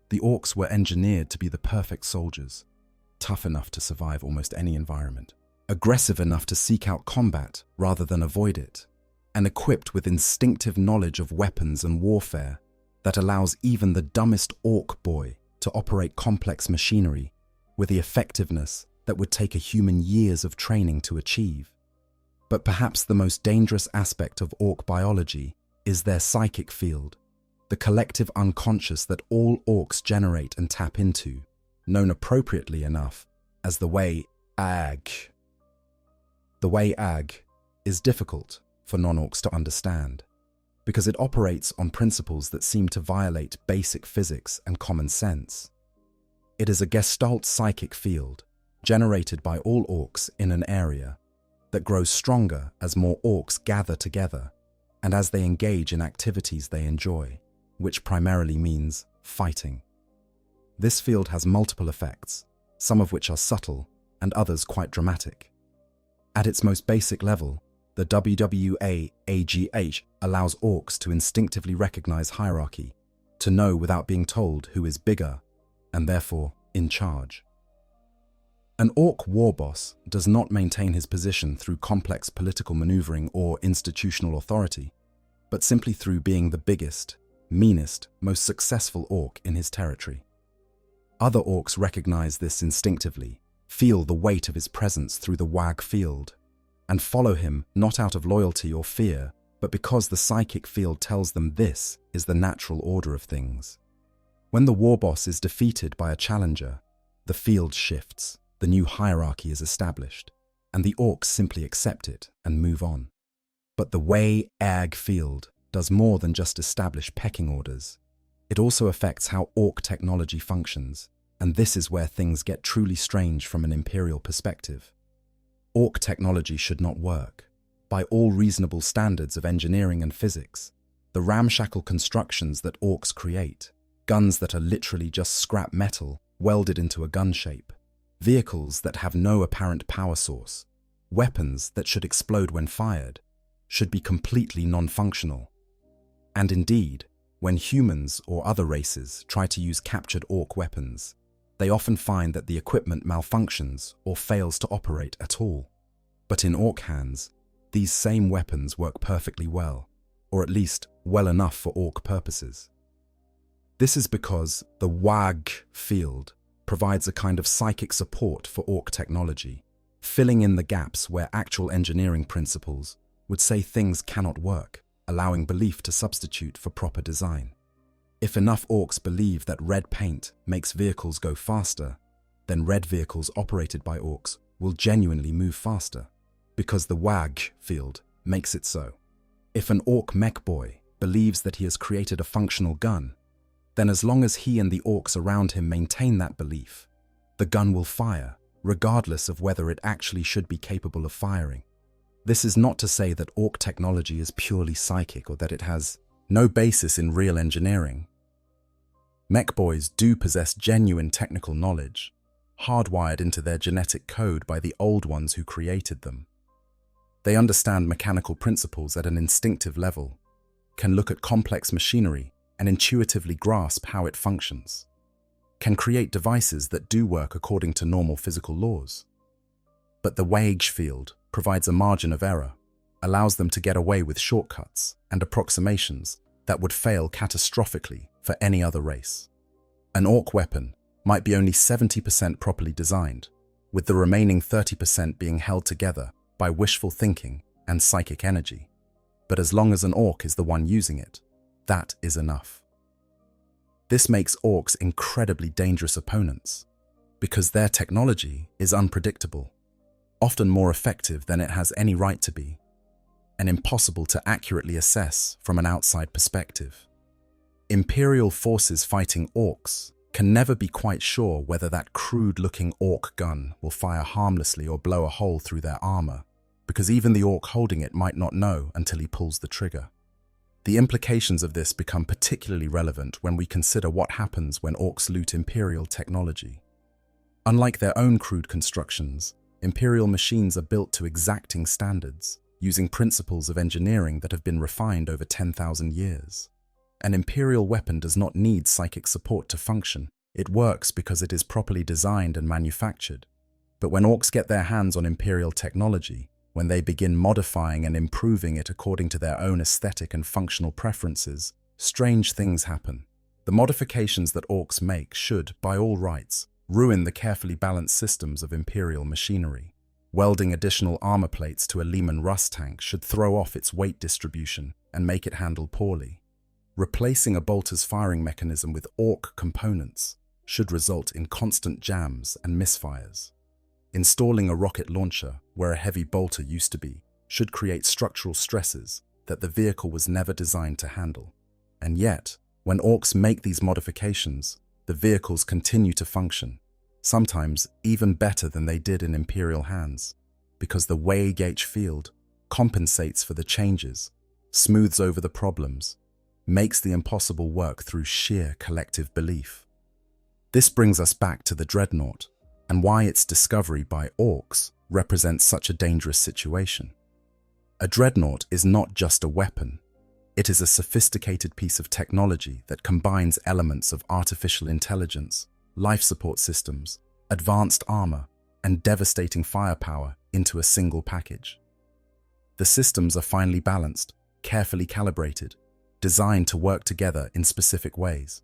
The orcs were engineered to be the perfect soldiers, tough enough to survive almost any environment, aggressive enough to seek out combat rather than avoid it, and equipped with instinctive knowledge of weapons and warfare that allows even the dumbest orc boy to operate complex machinery with the effectiveness that would take a human years of training to achieve. But perhaps the most dangerous aspect of orc biology is their psychic field, the collective unconscious that all orcs generate and tap into, known appropriately enough as the WH40. The WH40 is difficult for non-orcs to understand, because it operates on principles that seem to violate basic physics and common sense. It is a gestalt psychic field, generated by all orcs in an area, that grows stronger as more orcs gather together and as they engage in activities they enjoy, which primarily means fighting. This field has multiple effects, some of which are subtle and others quite dramatic. At its most basic level, the WH40 allows orcs to instinctively recognize hierarchy, to know without being told who is bigger and therefore in charge. An orc war boss does not maintain his position through complex political maneuvering or institutional authority, but simply through being the biggest, meanest, most successful orc in his territory. Other orcs recognize this instinctively, feel the weight of his presence through the WH40 field, and follow him not out of loyalty or fear, but because the psychic field tells them this is the natural order of things. When the war boss is defeated by a challenger, the field shifts, the new hierarchy is established, and the orcs simply accept it and move on. But the WH40 field does more than just establish pecking orders. It also affects how orc technology functions, and this is where things get truly strange from an imperial perspective. Orc technology should not work. By all reasonable standards of engineering and physics, the ramshackle constructions that orcs create, guns that are literally just scrap metal welded into a gun shape, vehicles that have no apparent power source, weapons that should explode when fired, should be completely non-functional. And indeed, when humans or other races try to use captured orc weapons, they often find that the equipment malfunctions or fails to operate at all. But in orc hands, these same weapons work perfectly well, or at least well enough for orc purposes. This is because the WH40 field provides a kind of psychic support for orc technology, filling in the gaps where actual engineering principles would say things cannot work, allowing belief to substitute for proper design. If enough orcs believe that red paint makes vehicles go faster, then red vehicles operated by orcs will genuinely move faster, because the WH40 field makes it so. If an orc mech boy believes that he has created a functional gun, then as long as he and the orcs around him maintain that belief, the gun will fire, regardless of whether it actually should be capable of firing. This is not to say that orc technology is purely psychic or that it has no basis in real engineering. Mech boys do possess genuine technical knowledge, hardwired into their genetic code by the old ones who created them. They understand mechanical principles at an instinctive level, can look at complex machinery and intuitively grasp how it functions, can create devices that do work according to normal physical laws. But the WH40 field provides a margin of error, allows them to get away with shortcuts and approximations that would fail catastrophically for any other race. An orc weapon might be only 70% properly designed, with the remaining 30% being held together by wishful thinking and psychic energy. But as long as an orc is the one using it, that is enough. This makes orcs incredibly dangerous opponents, because their technology is unpredictable, often more effective than it has any right to be, and impossible to accurately assess from an outside perspective. Imperial forces fighting orcs can never be quite sure whether that crude-looking orc gun will fire harmlessly or blow a hole through their armor, because even the orc holding it might not know until he pulls the trigger. The implications of this become particularly relevant when we consider what happens when orcs loot Imperial technology. Unlike their own crude constructions, Imperial machines are built to exacting standards, using principles of engineering that have been refined over 10,000 years. An Imperial weapon does not need psychic support to function. It works because it is properly designed and manufactured. But when orcs get their hands on Imperial technology, when they begin modifying and improving it according to their own aesthetic and functional preferences, strange things happen. The modifications that orcs make should, by all rights, ruin the carefully balanced systems of Imperial machinery. Welding additional armor plates to a Lehman Russ tank should throw off its weight distribution and make it handle poorly. Replacing a bolter's firing mechanism with Ork components should result in constant jams and misfires. Installing a rocket launcher where a heavy bolter used to be should create structural stresses that the vehicle was never designed to handle. And yet, when Orks make these modifications, the vehicles continue to function, sometimes even better than they did in Imperial hands, because the WH field compensates for the changes, smooths over the problems, makes the impossible work through sheer collective belief. This brings us back to the Dreadnought and why its discovery by Orks represents such a dangerous situation. A Dreadnought is not just a weapon. It is a sophisticated piece of technology that combines elements of artificial intelligence, life support systems, advanced armor, and devastating firepower into a single package. The systems are finely balanced, carefully calibrated, designed to work together in specific ways.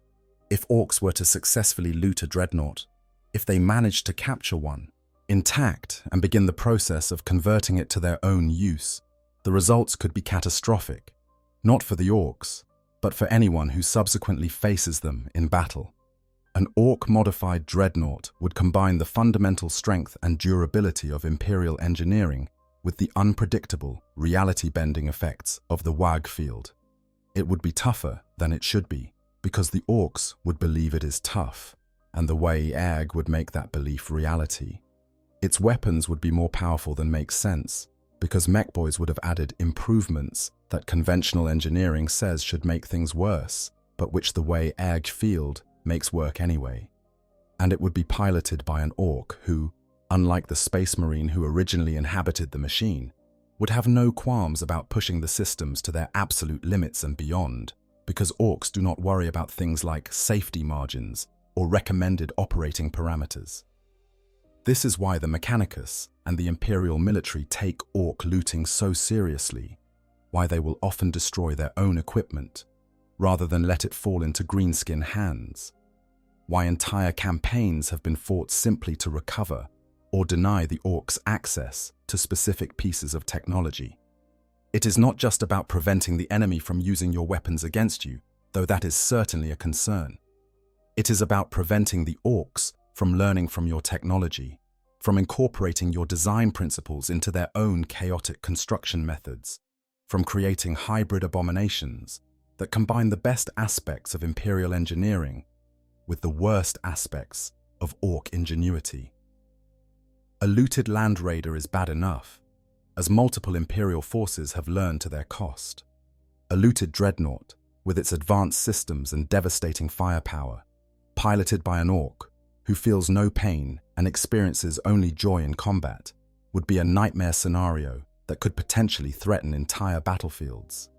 If Orks were to successfully loot a Dreadnought, if they managed to capture one intact and begin the process of converting it to their own use, the results could be catastrophic, not for the Orks, but for anyone who subsequently faces them in battle. An Ork-modified Dreadnought would combine the fundamental strength and durability of Imperial engineering with the unpredictable, reality-bending effects of the WH field. It would be tougher than it should be, because the Orks would believe it is tough, and the WH would make that belief reality. Its weapons would be more powerful than makes sense, because mechboys would have added improvements that conventional engineering says should make things worse, but which the WH field makes work anyway. And it would be piloted by an Ork who, unlike the Space Marine who originally inhabited the machine, would have no qualms about pushing the systems to their absolute limits and beyond, because Orks do not worry about things like safety margins or recommended operating parameters. This is why the Mechanicus and the Imperial military take Ork looting so seriously, why they will often destroy their own equipment, rather than let it fall into greenskin hands, why entire campaigns have been fought simply to recover or deny the Orks access to specific pieces of technology. It is not just about preventing the enemy from using your weapons against you, though that is certainly a concern. It is about preventing the Orks from learning from your technology, from incorporating your design principles into their own chaotic construction methods, from creating hybrid abominations that combine the best aspects of Imperial engineering with the worst aspects of Ork ingenuity. A looted land raider is bad enough, as multiple Imperial forces have learned to their cost. A looted Dreadnought, with its advanced systems and devastating firepower, piloted by an Ork who feels no pain and experiences only joy in combat, would be a nightmare scenario that could potentially threaten entire battlefields.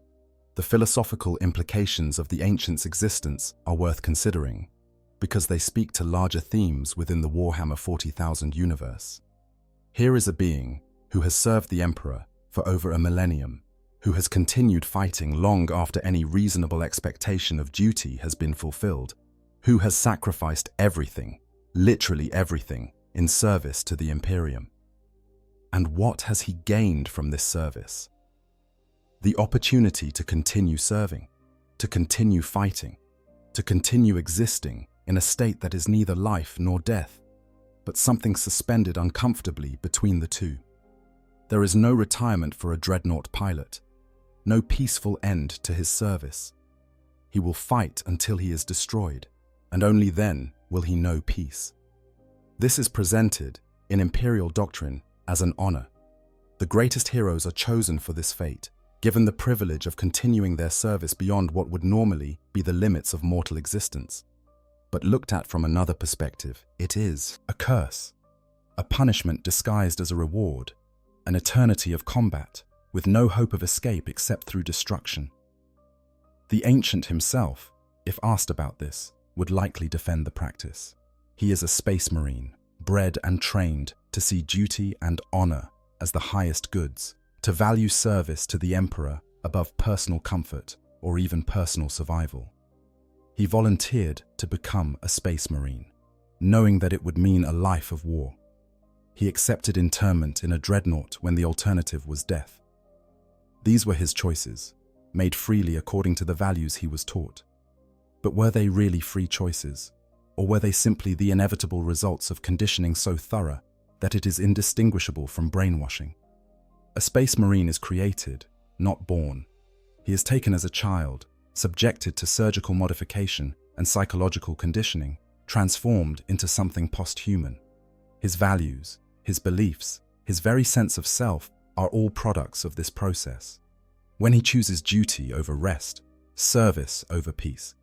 The philosophical implications of the Ancients' existence are worth considering, because they speak to larger themes within the Warhammer 40,000 universe. Here is a being who has served the Emperor for over a millennium, who has continued fighting long after any reasonable expectation of duty has been fulfilled, who has sacrificed everything, literally everything, in service to the Imperium. And what has he gained from this service? The opportunity to continue serving, to continue fighting, to continue existing in a state that is neither life nor death, but something suspended uncomfortably between the two. There is no retirement for a Dreadnought pilot, no peaceful end to his service. He will fight until he is destroyed, and only then will he know peace. This is presented in Imperial doctrine as an honor. The greatest heroes are chosen for this fate, given the privilege of continuing their service beyond what would normally be the limits of mortal existence. But looked at from another perspective, it is a curse, a punishment disguised as a reward, an eternity of combat, with no hope of escape except through destruction. The Ancient himself, if asked about this, would likely defend the practice. He is a Space Marine, bred and trained to see duty and honor as the highest goods, to value service to the Emperor above personal comfort or even personal survival. He volunteered to become a Space Marine. knowing that it would mean a life of war. He accepted internment in a dreadnought when the alternative was death. These were his choices, made freely according to the values he was taught. But were they really free choices, or were they simply the inevitable results of conditioning so thorough that it is indistinguishable from brainwashing? A space marine is created, not born. He is taken as a child, subjected to surgical modification and psychological conditioning, transformed into something post-human. His values, his beliefs, his very sense of self are all products of this process. When he chooses duty over rest, service over peace,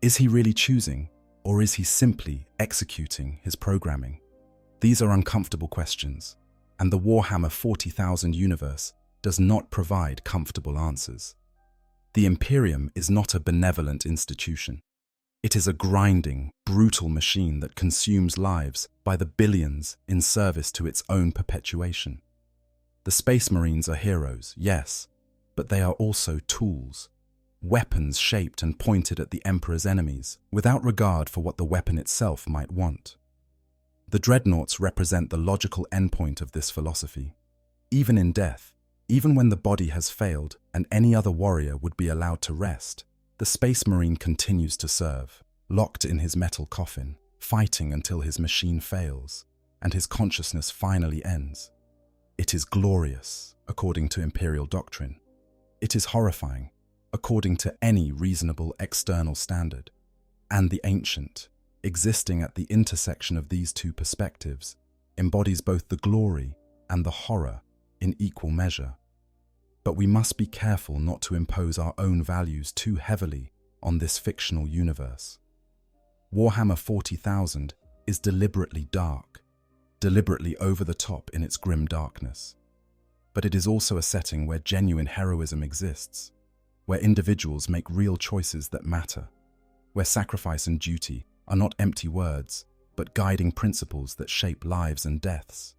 is he really choosing, or is he simply executing his programming? These are uncomfortable questions, and the Warhammer 40,000 universe does not provide comfortable answers. The Imperium is not a benevolent institution. It is a grinding, brutal machine that consumes lives by the billions in service to its own perpetuation. The Space Marines are heroes, yes, but they are also tools, weapons shaped and pointed at the Emperor's enemies, without regard for what the weapon itself might want. The Dreadnoughts represent the logical endpoint of this philosophy. Even in death, even when the body has failed and any other warrior would be allowed to rest, the Space Marine continues to serve, locked in his metal coffin, fighting until his machine fails, and his consciousness finally ends. It is glorious, according to Imperial doctrine. It is horrifying, according to any reasonable external standard. And the ancient, existing at the intersection of these two perspectives, embodies both the glory and the horror in equal measure. But we must be careful not to impose our own values too heavily on this fictional universe. Warhammer 40,000 is deliberately dark, deliberately over the top in its grim darkness. But it is also a setting where genuine heroism exists, where individuals make real choices that matter, where sacrifice and duty are not empty words, but guiding principles that shape lives and deaths.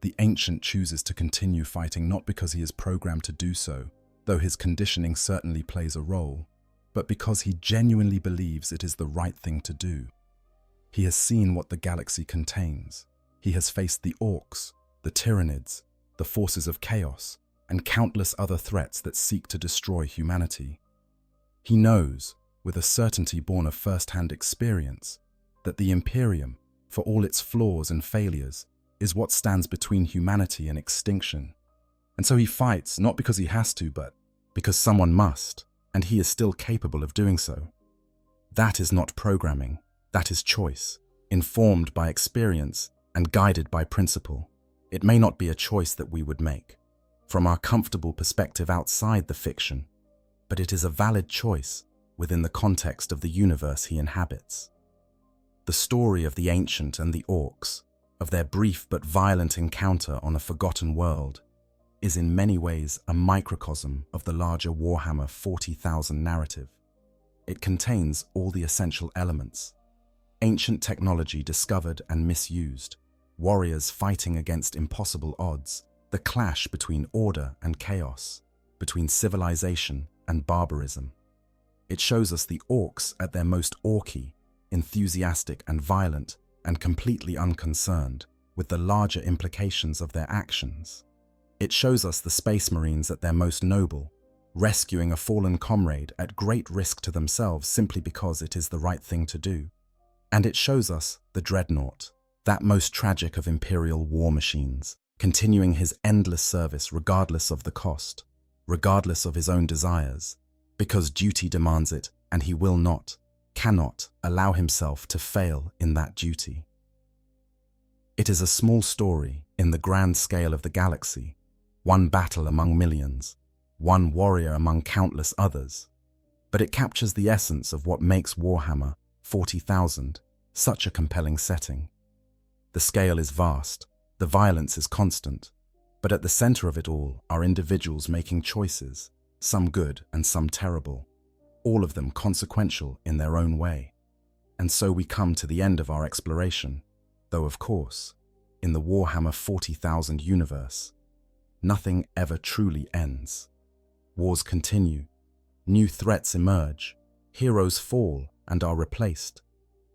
The Ancient chooses to continue fighting not because he is programmed to do so, though his conditioning certainly plays a role, but because he genuinely believes it is the right thing to do. He has seen what the galaxy contains. He has faced the Orks, the Tyranids, the forces of chaos, and countless other threats that seek to destroy humanity. He knows, with a certainty born of first-hand experience, that the Imperium, for all its flaws and failures, is what stands between humanity and extinction. And so he fights not because he has to, but because someone must, and he is still capable of doing so. That is not programming, that is choice, informed by experience and guided by principle. It may not be a choice that we would make, from our comfortable perspective outside the fiction, but it is a valid choice within the context of the universe he inhabits. The story of the Ancient and the Orks, of their brief but violent encounter on a forgotten world, is in many ways a microcosm of the larger Warhammer 40,000 narrative. It contains all the essential elements: ancient technology discovered and misused, warriors fighting against impossible odds, the clash between order and chaos, between civilization and barbarism. It shows us the Orks at their most orky, enthusiastic and violent, and completely unconcerned with the larger implications of their actions. It shows us the Space Marines at their most noble, rescuing a fallen comrade at great risk to themselves simply because it is the right thing to do. And it shows us the Dreadnought, that most tragic of Imperial war machines, continuing his endless service regardless of the cost, regardless of his own desires, because duty demands it and he will not, cannot allow himself to fail in that duty. It is a small story in the grand scale of the galaxy, one battle among millions, one warrior among countless others, but it captures the essence of what makes Warhammer 40,000 such a compelling setting. The scale is vast, the violence is constant, but at the center of it all are individuals making choices, some good and some terrible, all of them consequential in their own way. And so we come to the end of our exploration, though of course, in the Warhammer 40,000 universe, nothing ever truly ends. Wars continue, new threats emerge, heroes fall and are replaced,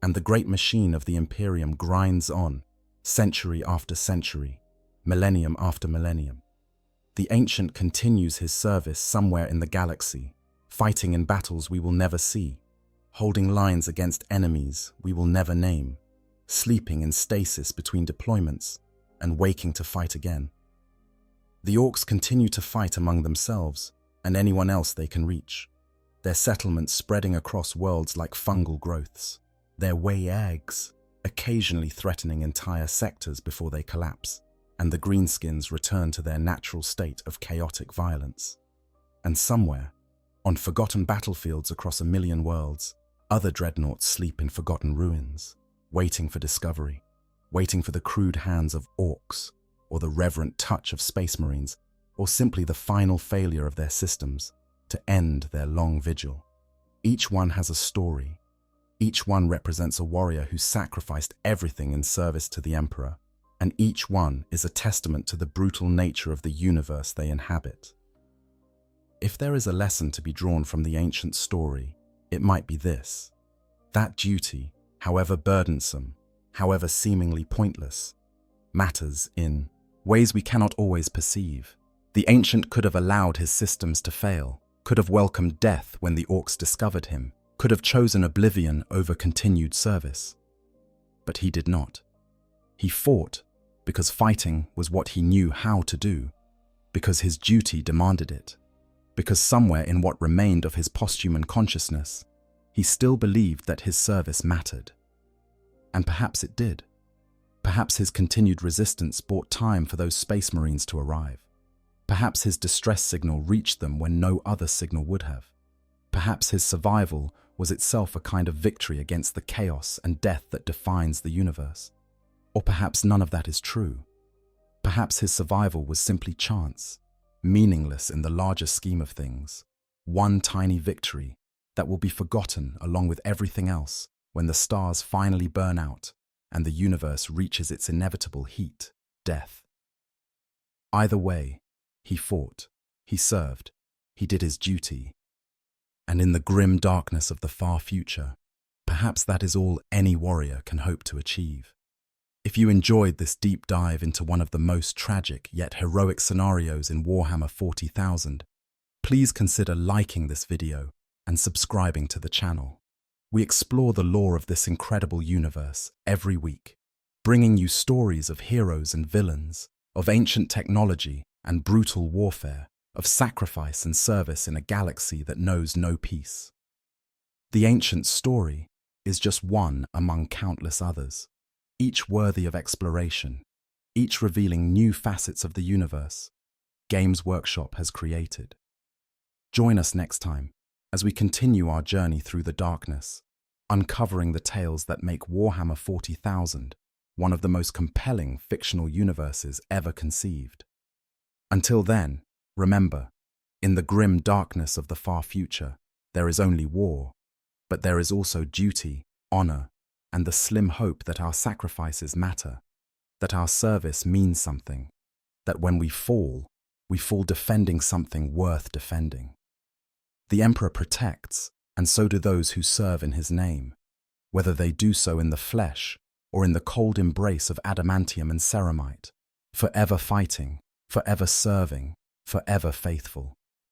and the great machine of the Imperium grinds on, century after century, millennium after millennium. The Ancient continues his service somewhere in the galaxy, fighting in battles we will never see, holding lines against enemies we will never name, sleeping in stasis between deployments, and waking to fight again. The Orks continue to fight among themselves and anyone else they can reach, their settlements spreading across worlds like fungal growths, their eggs occasionally threatening entire sectors before they collapse, and the greenskins return to their natural state of chaotic violence. And somewhere, on forgotten battlefields across a million worlds, other dreadnoughts sleep in forgotten ruins, waiting for discovery, waiting for the crude hands of Orks, or the reverent touch of space marines, or simply the final failure of their systems to end their long vigil. Each one has a story. Each one represents a warrior who sacrificed everything in service to the Emperor, and each one is a testament to the brutal nature of the universe they inhabit. If there is a lesson to be drawn from the ancient story, it might be this: that duty, however burdensome, however seemingly pointless, matters in ways we cannot always perceive. The Ancient could have allowed his systems to fail, could have welcomed death when the Orks discovered him, could have chosen oblivion over continued service. But he did not. He fought because fighting was what he knew how to do, because his duty demanded it, because somewhere in what remained of his posthuman consciousness, he still believed that his service mattered. And perhaps it did. Perhaps his continued resistance bought time for those space marines to arrive. Perhaps his distress signal reached them when no other signal would have. Perhaps his survival was itself a kind of victory against the chaos and death that defines the universe. Or perhaps none of that is true. Perhaps his survival was simply chance, meaningless in the larger scheme of things, one tiny victory that will be forgotten along with everything else when the stars finally burn out and the universe reaches its inevitable heat, death. Either way, he fought, he served, he did his duty. And in the grim darkness of the far future, perhaps that is all any warrior can hope to achieve. If you enjoyed this deep dive into one of the most tragic yet heroic scenarios in Warhammer 40,000, please consider liking this video and subscribing to the channel. We explore the lore of this incredible universe every week, bringing you stories of heroes and villains, of ancient technology and brutal warfare, of sacrifice and service in a galaxy that knows no peace. The Ancient story is just one among countless others, each worthy of exploration, each revealing new facets of the universe Games Workshop has created. Join us next time as we continue our journey through the darkness, uncovering the tales that make Warhammer 40,000 one of the most compelling fictional universes ever conceived. Until then, remember, in the grim darkness of the far future, there is only war, but there is also duty, honor, and the slim hope that our sacrifices matter, that our service means something, that when we fall defending something worth defending. The Emperor protects, and so do those who serve in his name, whether they do so in the flesh or in the cold embrace of adamantium and ceramite, forever fighting, forever serving, forever faithful.